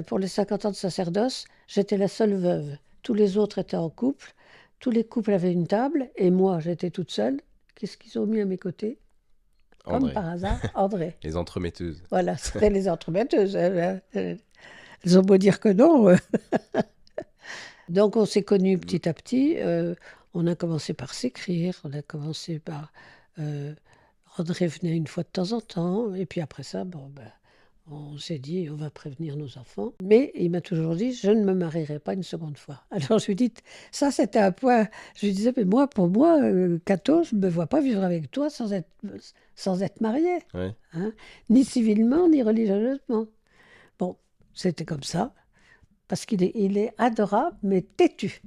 pour les 50 ans de sacerdoce, j'étais la seule veuve. Tous les autres étaient en couple, tous les couples avaient une table, et moi, j'étais toute seule. Qu'est-ce qu'ils ont mis à mes côtés ? Comme par hasard, André. Les entremetteuses. Voilà, c'était les entremetteuses. Elles ont beau dire que non. Donc, on s'est connus petit à petit. On a commencé par s'écrire. On a commencé par... André venait une fois de temps en temps. Et puis après ça, on s'est dit, on va prévenir nos enfants. Mais il m'a toujours dit, je ne me marierai pas une seconde fois. Alors, je lui dis, ça, c'était un point... Je lui disais, mais moi, pour moi, Cato, je ne me vois pas vivre avec toi sans être marié. Ouais. Hein, ni civilement, ni religieusement. Bon, c'était comme ça. Parce qu'il est adorable, mais têtu.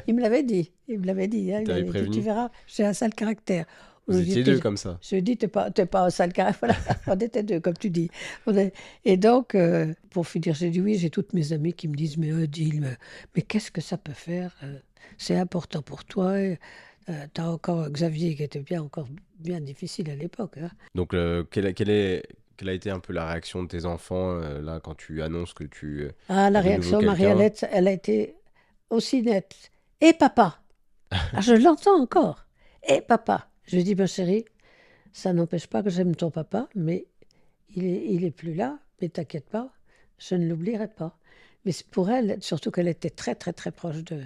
Il me l'avait dit. Hein, il m'avait dit, tu verras, j'ai un sale caractère. Vous étiez 2 comme ça. Je lui ai dit, t'es pas un sale caractère. Voilà, on était 2, comme tu dis. Et donc, pour finir, j'ai dit oui, j'ai toutes mes amies qui me disent, mais Odile, mais qu'est-ce que ça peut faire C'est important pour toi. Tu as encore Xavier qui était encore bien difficile à l'époque. Hein. Donc, quelle a été un peu la réaction de tes enfants, là, quand tu annonces que tu... la réaction, Marie-Alette, elle a été aussi nette. Et papa je l'entends encore. Et papa je lui dis, ma chérie, ça n'empêche pas que j'aime ton papa, mais il est plus là, mais t'inquiète pas, je ne l'oublierai pas. Mais pour elle, surtout qu'elle était très, très, très proche de...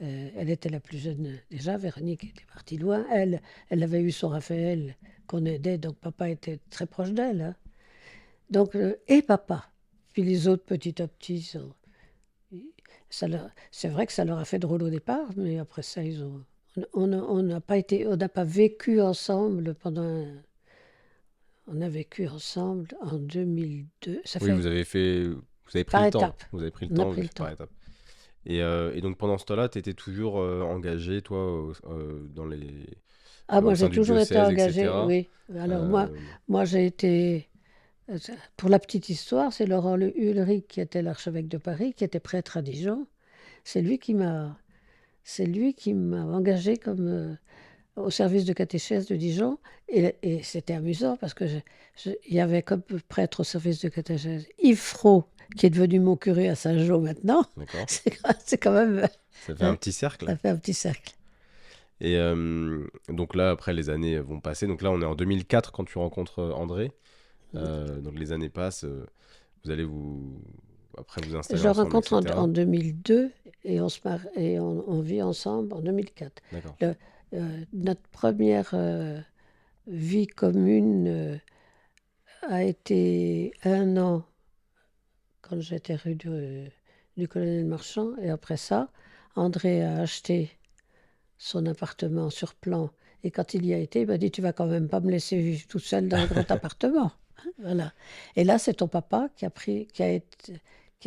elle était la plus jeune déjà, Véronique était partie loin. Elle avait eu son Raphaël qu'on aidait, donc papa était très proche d'elle. Hein. Donc, et papa. Puis les autres, petit à petit, c'est vrai que ça leur a fait drôle au départ, mais après ça, on n'a pas vécu ensemble pendant... On a vécu ensemble en 2002. Vous avez pris le temps. Vous avez pris le temps par étapes. Et donc pendant ce temps-là, tu étais toujours engagé, toi, dans les... moi j'ai toujours été engagée, oui. Alors moi j'ai été... Pour la petite histoire, c'est Laurent Le Ulrich qui était l'archevêque de Paris, qui était prêtre à Dijon. C'est lui qui m'a engagé comme au service de catéchèse de Dijon. Et c'était amusant parce que il y avait comme prêtre au service de catéchèse Yves Frot, qui est devenu mon curé à Saint-Jean maintenant. D'accord. C'est quand même... Ça fait un petit cercle. Ça fait un petit cercle. Et donc là, après, les années vont passer. Donc là, on est en 2004 quand tu rencontres André. Donc les années passent. Vous allez après vous installer Je le ensemble, rencontre etc. en 2002 et on vit ensemble en 2004. D'accord. Notre première vie commune a été 1 an quand j'étais rue du Colonel Marchand. Et après ça, André a acheté son appartement sur plan. Et quand il y a été, il m'a dit, tu vas quand même pas me laisser vivre toute seule dans un grand appartement. Voilà. Et là, c'est ton papa qui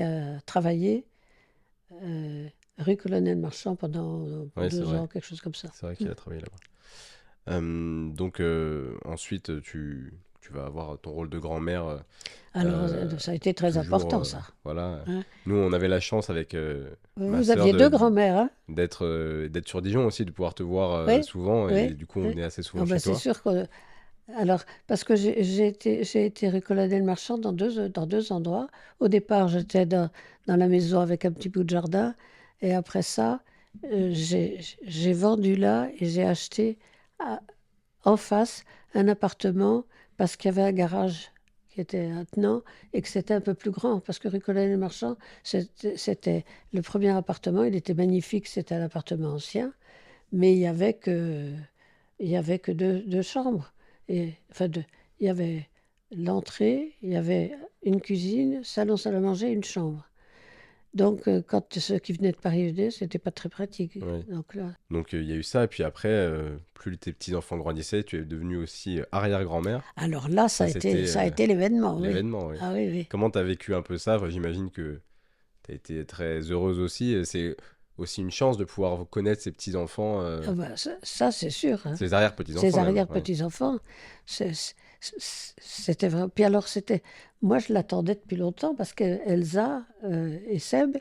a travaillé rue Colonel Marchand pendant Ouais, c'est 2 vrai. ans, quelque chose comme ça. C'est vrai qu'il a travaillé là-bas. Donc ensuite, tu vas avoir ton rôle de grand-mère. Alors, ça a été très Toujours, important, ça. voilà. Hein. Nous, on avait la chance avec ma Vous sœur aviez 2 grands-mères, hein? d'être sur Dijon aussi, de pouvoir te voir Oui, souvent. Et oui, du coup, on oui. venait assez Ah souvent ben, chez c'est toi. sûr que... Alors, parce que j'ai été rue Colonel Marchand dans deux endroits. Au départ, j'étais dans la maison avec un petit bout de jardin. Et après ça, j'ai vendu là et j'ai acheté à- en face un appartement parce qu'il y avait un garage qui était attenant et que c'était un peu plus grand. Parce que rue Colonel Marchand, c'était le premier appartement. Il était magnifique, c'était un appartement ancien. Mais il y avait que deux chambres. Enfin, il y avait l'entrée, il y avait une cuisine, salon, salle à manger, une chambre. Donc, quand ceux qui venaient de Paris venaient, c'était pas très pratique. Ouais. Donc là, Donc il y a eu ça. Et puis après, plus tes petits-enfants grandissaient, tu es devenue aussi arrière-grand-mère. alors là, Ça, c'était ça a été l'événement, oui. l'événement. Oui. Ah oui, oui. Comment tu as vécu un peu ça? Enfin, j'imagine que tu as été très heureuse aussi. Et c'est aussi une chance de pouvoir connaître ces petits-enfants, Ah bah, ça, c'est sûr. Hein. ces arrière-petits-enfants Ces même. Ouais. arrière-petits-enfants, c'était vraiment... Puis alors, c'était... Moi, je l'attendais depuis longtemps parce que Elsa et Seb,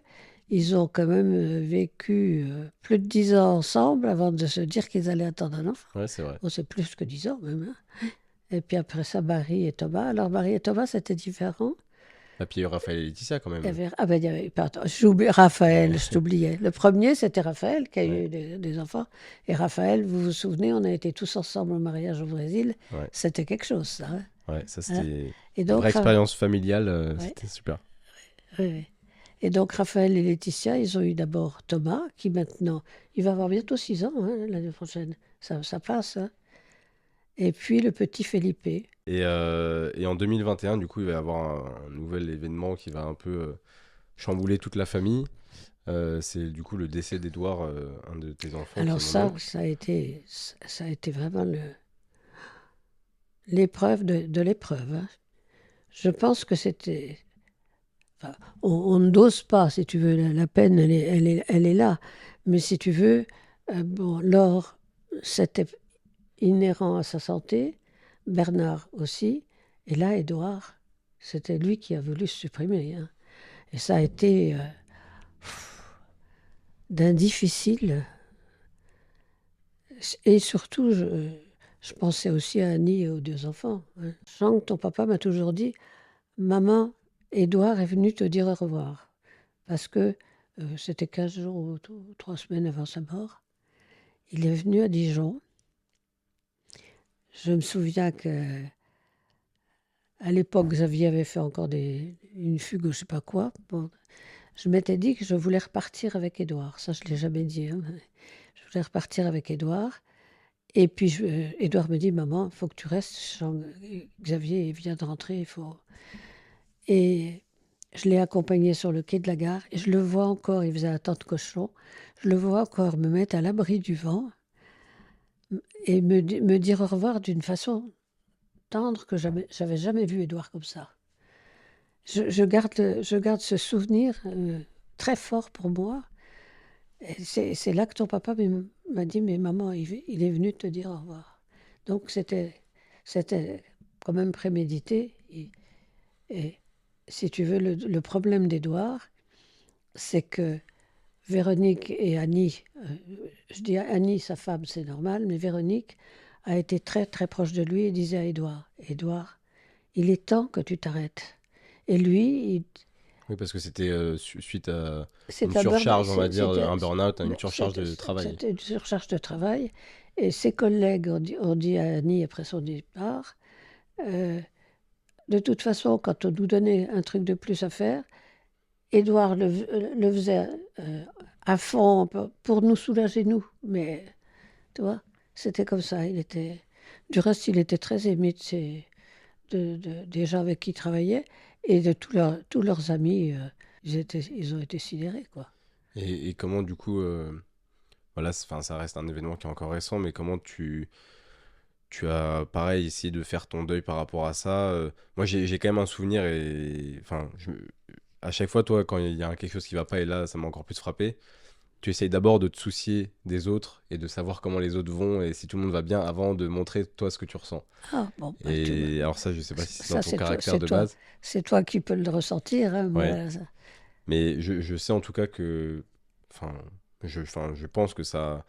ils ont quand même vécu plus de 10 ans ensemble avant de se dire qu'ils allaient attendre un enfant. Ouais, c'est vrai. Oh, c'est plus que 10 ans même. Hein. Et puis après ça, Marie et Thomas. Alors, Marie et Thomas, c'était différent. Et puis il y a eu Raphaël et Laetitia quand même. Ah ben, il y avait, pardon, j'oublie Raphaël, je t'oubliais. Le premier, c'était Raphaël qui a Ouais. eu des enfants. Et Raphaël, vous vous souvenez, on a été tous ensemble au mariage au Brésil. Ouais. C'était quelque chose, ça. Hein. Ouais, ça Hein. c'était Et une donc, vraie expérience familiale. ouais, C'était super. oui, oui. Et donc, Raphaël et Laetitia, ils ont eu d'abord Thomas, qui maintenant, il va avoir bientôt 6 ans hein, l'année prochaine. Ça passe. Hein. Et puis le petit Felipe. Et en 2021, du coup, il va y avoir un nouvel événement qui va un peu chambouler toute la famille. C'est du coup le décès d'Édouard, un de tes enfants, qui Alors est mon ça, oncle. ça a été vraiment l'épreuve de l'épreuve. Hein. Je pense que c'était... Enfin, on ne dose pas, si tu veux. La peine, elle est là. Mais si tu veux, bon, Laure, c'était inhérent à sa santé. Bernard aussi. Et là, Édouard, c'était lui qui a voulu se supprimer. Hein. Et ça a été d'un difficile. Et surtout, je pensais aussi à Annie et aux 2 enfants. Hein. Je sens que ton papa m'a toujours dit, maman, Édouard est venu te dire au revoir. Parce que c'était 15 jours ou 3 semaines avant sa mort. Il est venu à Dijon. Je me souviens que à l'époque, Xavier avait fait encore une fugue ou je sais pas quoi. Bon, je m'étais dit que je voulais repartir avec Édouard. Ça, je ne l'ai jamais dit. Hein. Je voulais repartir avec Édouard. Et puis, Édouard me dit, maman, il faut que tu restes. Xavier vient de rentrer, il faut... Et je l'ai accompagné sur le quai de la gare. Et je le vois encore, il faisait un temps de cochon. Je le vois encore me mettre à l'abri du vent et me dire au revoir d'une façon tendre que j'avais jamais vu Édouard comme ça. Je garde ce souvenir très fort pour moi. C'est là que ton papa m'a dit, mais maman, il est venu te dire au revoir. Donc c'était quand même prémédité. Et si tu veux, le problème d'Édouard, c'est que Véronique et Annie, je dis Annie, sa femme, c'est normal, mais Véronique a été très très proche de lui et disait à Édouard, Édouard, il est temps que tu t'arrêtes. Et lui, Oui, parce que c'était suite à C'est une un burn-out. surcharge, on va dire, un burn-out, une surcharge C'était de travail. c'était une surcharge de travail. Et ses collègues ont dit à Annie, après son départ, euh, de toute façon, quand on nous donnait un truc de plus à faire, Édouard le faisait à fond pour nous soulager, nous. Mais, tu vois, c'était comme ça. Du reste, il était très aimé des gens avec qui il travaillait et de tous leurs amis. Ils ont été sidérés, quoi. Et comment, du coup, voilà, enfin, ça reste un événement qui est encore récent, mais comment tu as, pareil, essayé de faire ton deuil par rapport à ça. Moi, j'ai quand même un souvenir et, enfin, à chaque fois, toi, quand il y a quelque chose qui va pas, et là, ça m'a encore plus frappé, tu essayes d'abord de te soucier des autres et de savoir comment les autres vont et si tout le monde va bien avant de montrer, toi, ce que tu ressens. Ah, bon, bah, Et alors ça, je sais pas si c'est dans ça, ton caractère de base. c'est toi qui peux le ressentir, hein, Ouais. moi, Mais je sais en tout cas que, enfin, je pense que ça a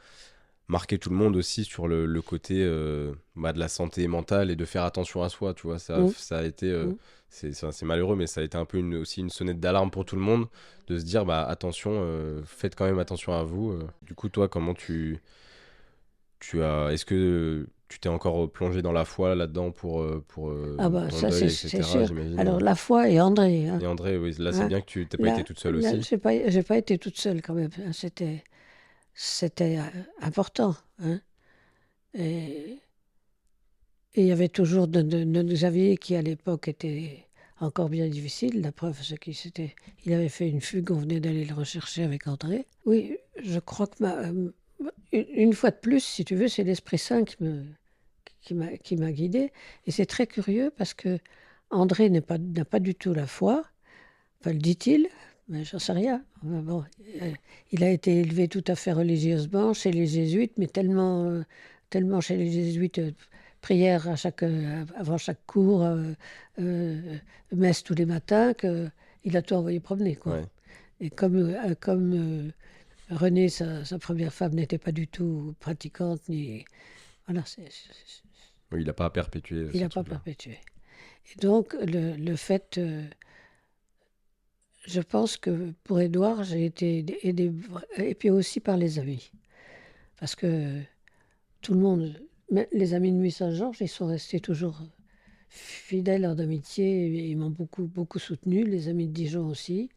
marqué tout le monde aussi sur le côté de la santé mentale et de faire attention à soi, tu vois. Mm, Ça a été, mm. c'est malheureux, mais ça a été un peu aussi une sonnette d'alarme pour tout le monde de se dire, bah attention, faites quand même attention à vous. Du coup, toi, comment est-ce que tu t'es encore plongé dans la foi là-dedans pour Ah bah ton ça, deuil, c'est etc., sûr. j'imagine. Alors, la foi et André, hein, Et André, oui, là, c'est hein. bien que tu t'es pas été Là, toute seule là, aussi. j'ai pas été toute seule quand même, hein. C'était important, hein. Et et il y avait toujours de Xavier qui, à l'époque, était encore bien difficile. La preuve, c'est il avait fait une fugue, on venait d'aller le rechercher avec André. Oui, je crois que une fois de plus, si tu veux, c'est l'Esprit Saint qui m'a guidée. Et c'est très curieux parce que André n'a pas du tout la foi, enfin, le dit-il, mais j'en sais rien. Enfin, bon, il a été élevé tout à fait religieusement chez les jésuites, mais tellement chez les jésuites, prière avant chaque cours, messe tous les matins, qu'il a tout envoyé promener, quoi. Ouais. Et comme Renée, sa première femme, n'était pas du tout pratiquante, voilà, Oui, il n'a pas à perpétuer il ce n'a pas truc-là. perpétué. Et donc, le fait, je pense que pour Édouard, j'ai été aidée, et puis aussi par les amis. Parce que tout le monde, mais les amis de Nuit Saint-Georges, ils sont restés toujours fidèles en amitié, et ils m'ont beaucoup, beaucoup soutenu, les amis de Dijon aussi.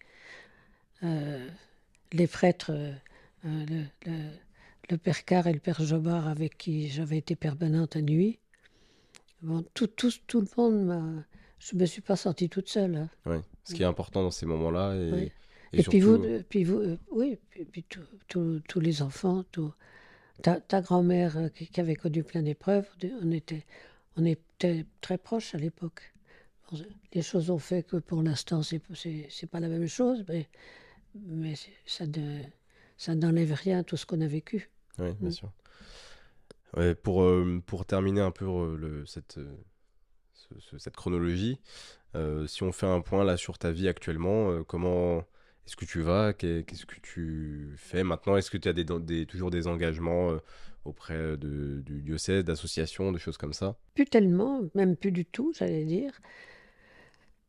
Euh, les prêtres, le père Carr et le père Jobard, avec qui j'avais été permanente à Nuit. Bon, tout le monde m'a. Je ne me suis pas sentie toute seule, hein. Ouais. Ce qui est important dans ces moments-là Oui. et Et surtout, puis vous, oui, puis tous les enfants, ta grand-mère qui avait connu plein d'épreuves, on était très proches à l'époque. Bon, les choses ont fait que pour l'instant, c'est pas la même chose, mais ça n'enlève rien à tout ce qu'on a vécu. ouais, bien Mm. sûr. Ouais, pour terminer un peu cette chronologie, si on fait un point là sur ta vie actuellement, comment est-ce que tu vas? Qu'est-ce que tu fais maintenant? Est-ce que tu as toujours des engagements auprès du diocèse, d'associations, de choses comme ça? Plus tellement, même plus du tout, j'allais dire,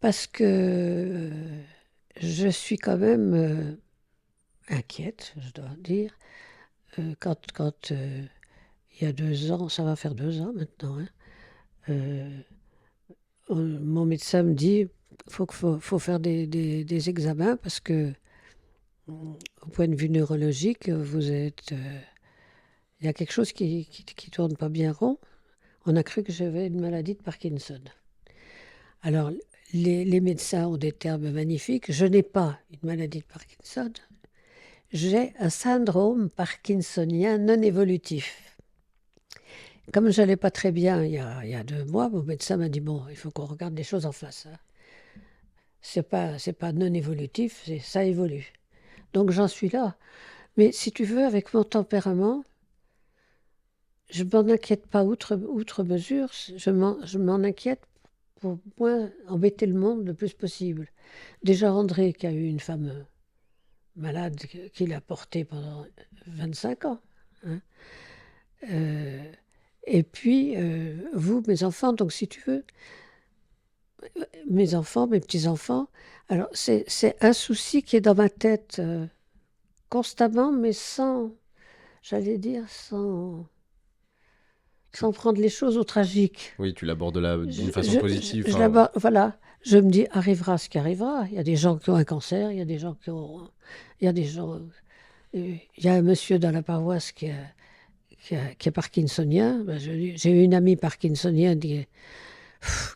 parce que je suis quand même inquiète, je dois dire, quand il y a 2 ans, ça va faire 2 ans maintenant, hein, euh, mon médecin me dit faut faire des examens parce que, au point de vue neurologique, il y a quelque chose qui tourne pas bien rond. On a cru que j'avais une maladie de Parkinson. Alors, les médecins ont des termes magnifiques. Je n'ai pas une maladie de Parkinson. J'ai un syndrome parkinsonien non évolutif. Comme je n'allais pas très bien il y a 2 mois, mon médecin m'a dit, bon, il faut qu'on regarde les choses en face, hein. C'est pas non évolutif, ça évolue. Donc j'en suis là. Mais si tu veux, avec mon tempérament, je m'en inquiète pas outre mesure. Je m'en inquiète pour moins embêter le monde le plus possible. Déjà André, qui a eu une femme malade, qu'il a portée pendant 25 ans, hein. Et puis, vous, mes enfants, donc si tu veux, mes enfants, mes petits-enfants. Alors, c'est un souci qui est dans ma tête constamment, mais j'allais dire, sans prendre les choses au tragique. Oui, tu l'abordes là d'une façon Je positive. je Enfin, l'aborde voilà, je me dis: «Arrivera ce qui arrivera». Il y a des gens qui ont un cancer, il y a des gens qui ont il y a des gens, il y a un monsieur dans la paroisse qui est parkinsonien. Ben, j'ai eu une amie parkinsonienne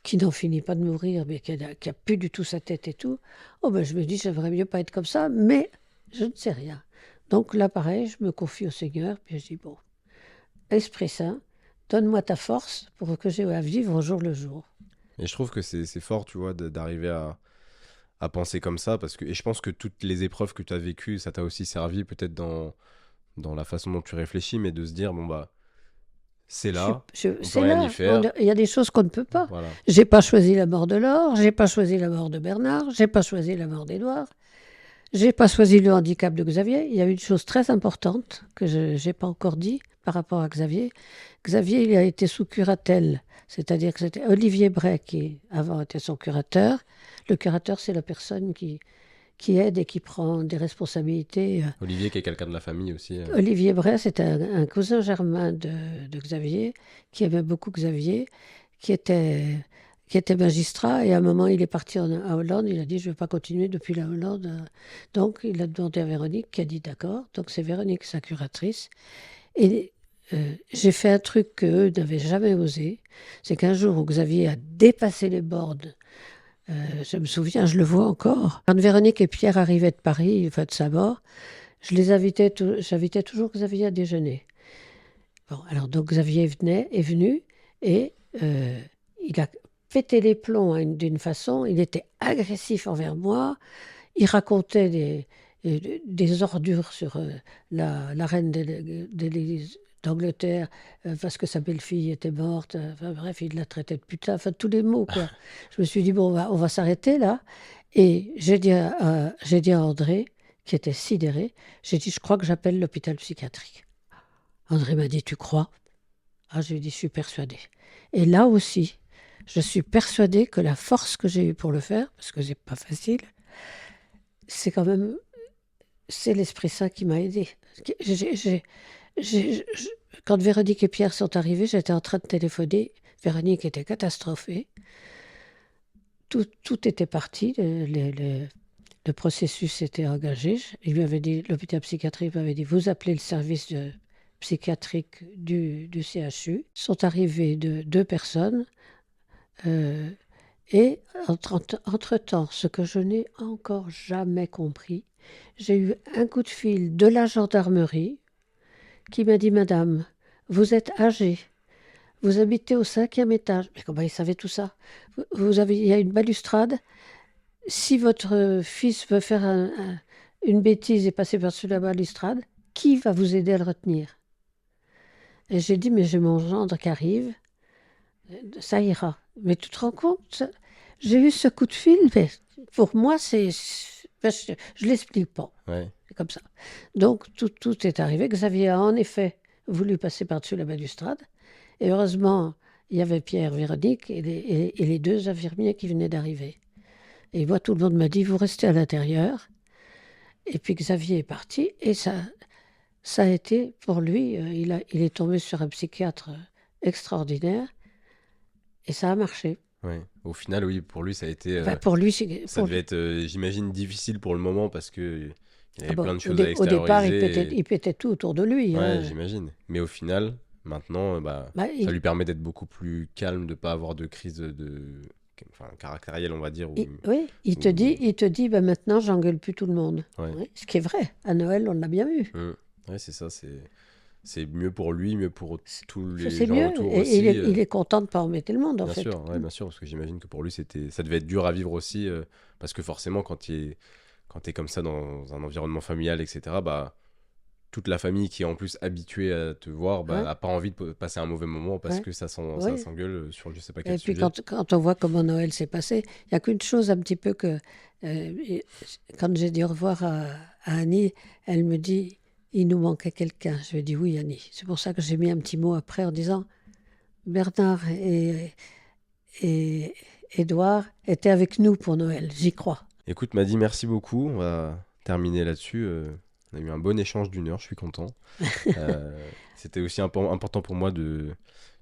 qui n'en finit pas de mourir, mais qui a plus du tout sa tête et tout. Oh ben, je me dis: «J'aimerais mieux pas être comme ça», mais je ne sais rien. Donc là, pareil, je me confie au Seigneur, puis je dis: «Bon, Esprit Saint, donne-moi ta force pour que j'aie à vivre au jour le jour». et je trouve que c'est fort, tu vois, d'arriver à penser comme ça, et je pense que toutes les épreuves que tu as vécues, ça t'a aussi servi peut-être dans la façon dont tu réfléchis, mais de se dire, bon bah, c'est là, on peut C'est rien y là, faire, il y a des choses qu'on ne peut pas. voilà. J'ai pas choisi la mort de Laure, j'ai pas choisi la mort de Bernard, j'ai pas choisi la mort d'Édouard, j'ai pas choisi le handicap de Xavier. Il y a une chose très importante que je n'ai pas encore dit par rapport à Xavier. Xavier, il a été sous curatelle, c'est-à-dire que c'était Olivier Bray qui, avant, était son curateur. Le curateur, c'est la personne qui aide et qui prend des responsabilités. Olivier qui est quelqu'un de la famille aussi. Olivier Bray, c'était un cousin germain de Xavier, qui aimait beaucoup Xavier, qui était, qui était magistrat. Et à un moment, il est parti à Hollande. Il a dit: «Je ne vais pas continuer depuis la Hollande». Donc, il a demandé à Véronique, qui a dit d'accord. Donc, c'est Véronique, sa curatrice. Et j'ai fait un truc qu'eux n'avaient jamais osé. C'est qu'un jour où Xavier a dépassé les bornes, je me souviens, je le vois encore. Quand Véronique et Pierre arrivaient de Paris, enfin de sa mort, j'invitais toujours Xavier à déjeuner. Bon, alors donc Xavier est venu et il a pété les plombs d'une façon. Il était agressif envers moi. Il racontait des ordures sur la reine d'Angleterre parce que sa belle-fille était morte. Enfin, bref, il la traitait de putain. Enfin, tous les mots, quoi. Je me suis dit, bon, on va s'arrêter là. Et j'ai dit à André, qui était sidéré, j'ai dit: «Je crois que j'appelle l'hôpital psychiatrique». André m'a dit: «Tu crois?» Ah, je lui ai dit: «Je suis persuadée». Et là aussi, je suis persuadée que la force que j'ai eue pour le faire, parce que c'est pas facile, c'est quand même, c'est l'Esprit Saint qui m'a aidée. Quand Véronique et Pierre sont arrivés, j'étais en train de téléphoner. Véronique était catastrophée. Tout était parti. Le processus était engagé. Il lui avait dit, l'hôpital psychiatrique m'avait dit: «Vous appelez le service psychiatrique du CHU». Sont arrivées deux personnes. Et entre-temps, ce que je n'ai encore jamais compris, j'ai eu un coup de fil de la gendarmerie qui m'a dit: «Madame, vous êtes âgée, vous habitez au 5e étage». Mais comment ils savaient tout ça? Il y a une balustrade. Si votre fils veut faire une bêtise et passer par-dessus la balustrade, qui va vous aider à le retenir? Et j'ai dit: «Mais j'ai mon gendre qui arrive, ça ira». Mais tu te rends compte? J'ai eu ce coup de fil, mais pour moi, je l'explique pas. Ouais. C'est comme ça. Donc, tout est arrivé. Xavier a en effet voulu passer par-dessus la balustrade. Et heureusement, il y avait Pierre, Véronique et les deux infirmiers qui venaient d'arriver. Et moi, tout le monde m'a dit: «Vous restez à l'intérieur». Et puis Xavier est parti. Et ça a été pour lui, il est tombé sur un psychiatre extraordinaire. Et ça a marché. Ouais. Au final, oui, pour lui, ça a été. Pour lui, ça devait être, j'imagine, difficile pour le moment parce que il y avait bon, plein de choses à au départ, extérioriser. il pétait tout autour de lui. Ouais, hein. j'imagine. Mais au final, maintenant, ça lui permet d'être beaucoup plus calme, de ne pas avoir de crise enfin, caractérielle, on va dire. Oui, il te dit: «Ben maintenant, j'engueule plus tout le monde». Ouais. Oui, ce qui est vrai. À Noël, on l'a bien vu. Ouais, c'est ça. C'est mieux pour lui, mieux pour tous les C'est gens mieux. autour Et aussi. il est content de ne pas embêter le monde, en Bien fait. sûr, ouais, bien sûr, parce que j'imagine que pour lui, ça devait être dur à vivre aussi, parce que forcément, quand tu es comme ça dans un environnement familial, etc., toute la famille qui est en plus habituée à te voir, Ouais. n'a pas envie de passer un mauvais moment parce Ouais. que ça Ouais. s'engueule sur je sais pas quel Et puis, sujet. quand on voit comment Noël s'est passé, il n'y a qu'une chose un petit peu que... quand j'ai dit au revoir à Annie, elle me dit: «Il nous manquait quelqu'un». Je lui ai dit: «Oui, Annie». C'est pour ça que j'ai mis un petit mot après en disant: «Bernard et Édouard était avec nous pour Noël, j'y crois. Écoute, Maddy, merci beaucoup. On va terminer là-dessus. On a eu un bon échange d'1 heure, je suis content. C'était aussi important pour moi de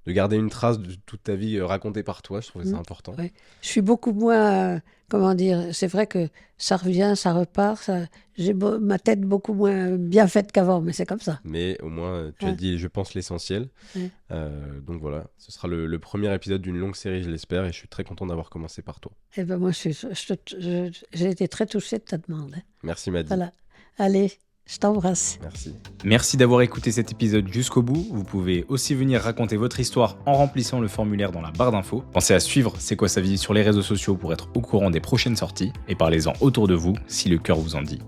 garder une trace de toute ta vie racontée par toi. Je trouvais ça important. Ouais. Je suis beaucoup moins, comment dire, c'est vrai que ça revient, ça repart, j'ai ma tête beaucoup moins bien faite qu'avant, mais c'est comme ça. Mais au moins, tu as dit, je pense, l'essentiel. Donc voilà, ce sera le premier épisode d'une longue série, je l'espère, et je suis très content d'avoir commencé par toi. Eh ben moi, j'ai été très touchée de ta demande. Merci, Maddy. Voilà. Allez, je t'embrasse. Merci. Merci d'avoir écouté cet épisode jusqu'au bout. Vous pouvez aussi venir raconter votre histoire en remplissant le formulaire dans la barre d'infos. Pensez à suivre C'est quoi sa vie sur les réseaux sociaux pour être au courant des prochaines sorties et parlez-en autour de vous si le cœur vous en dit.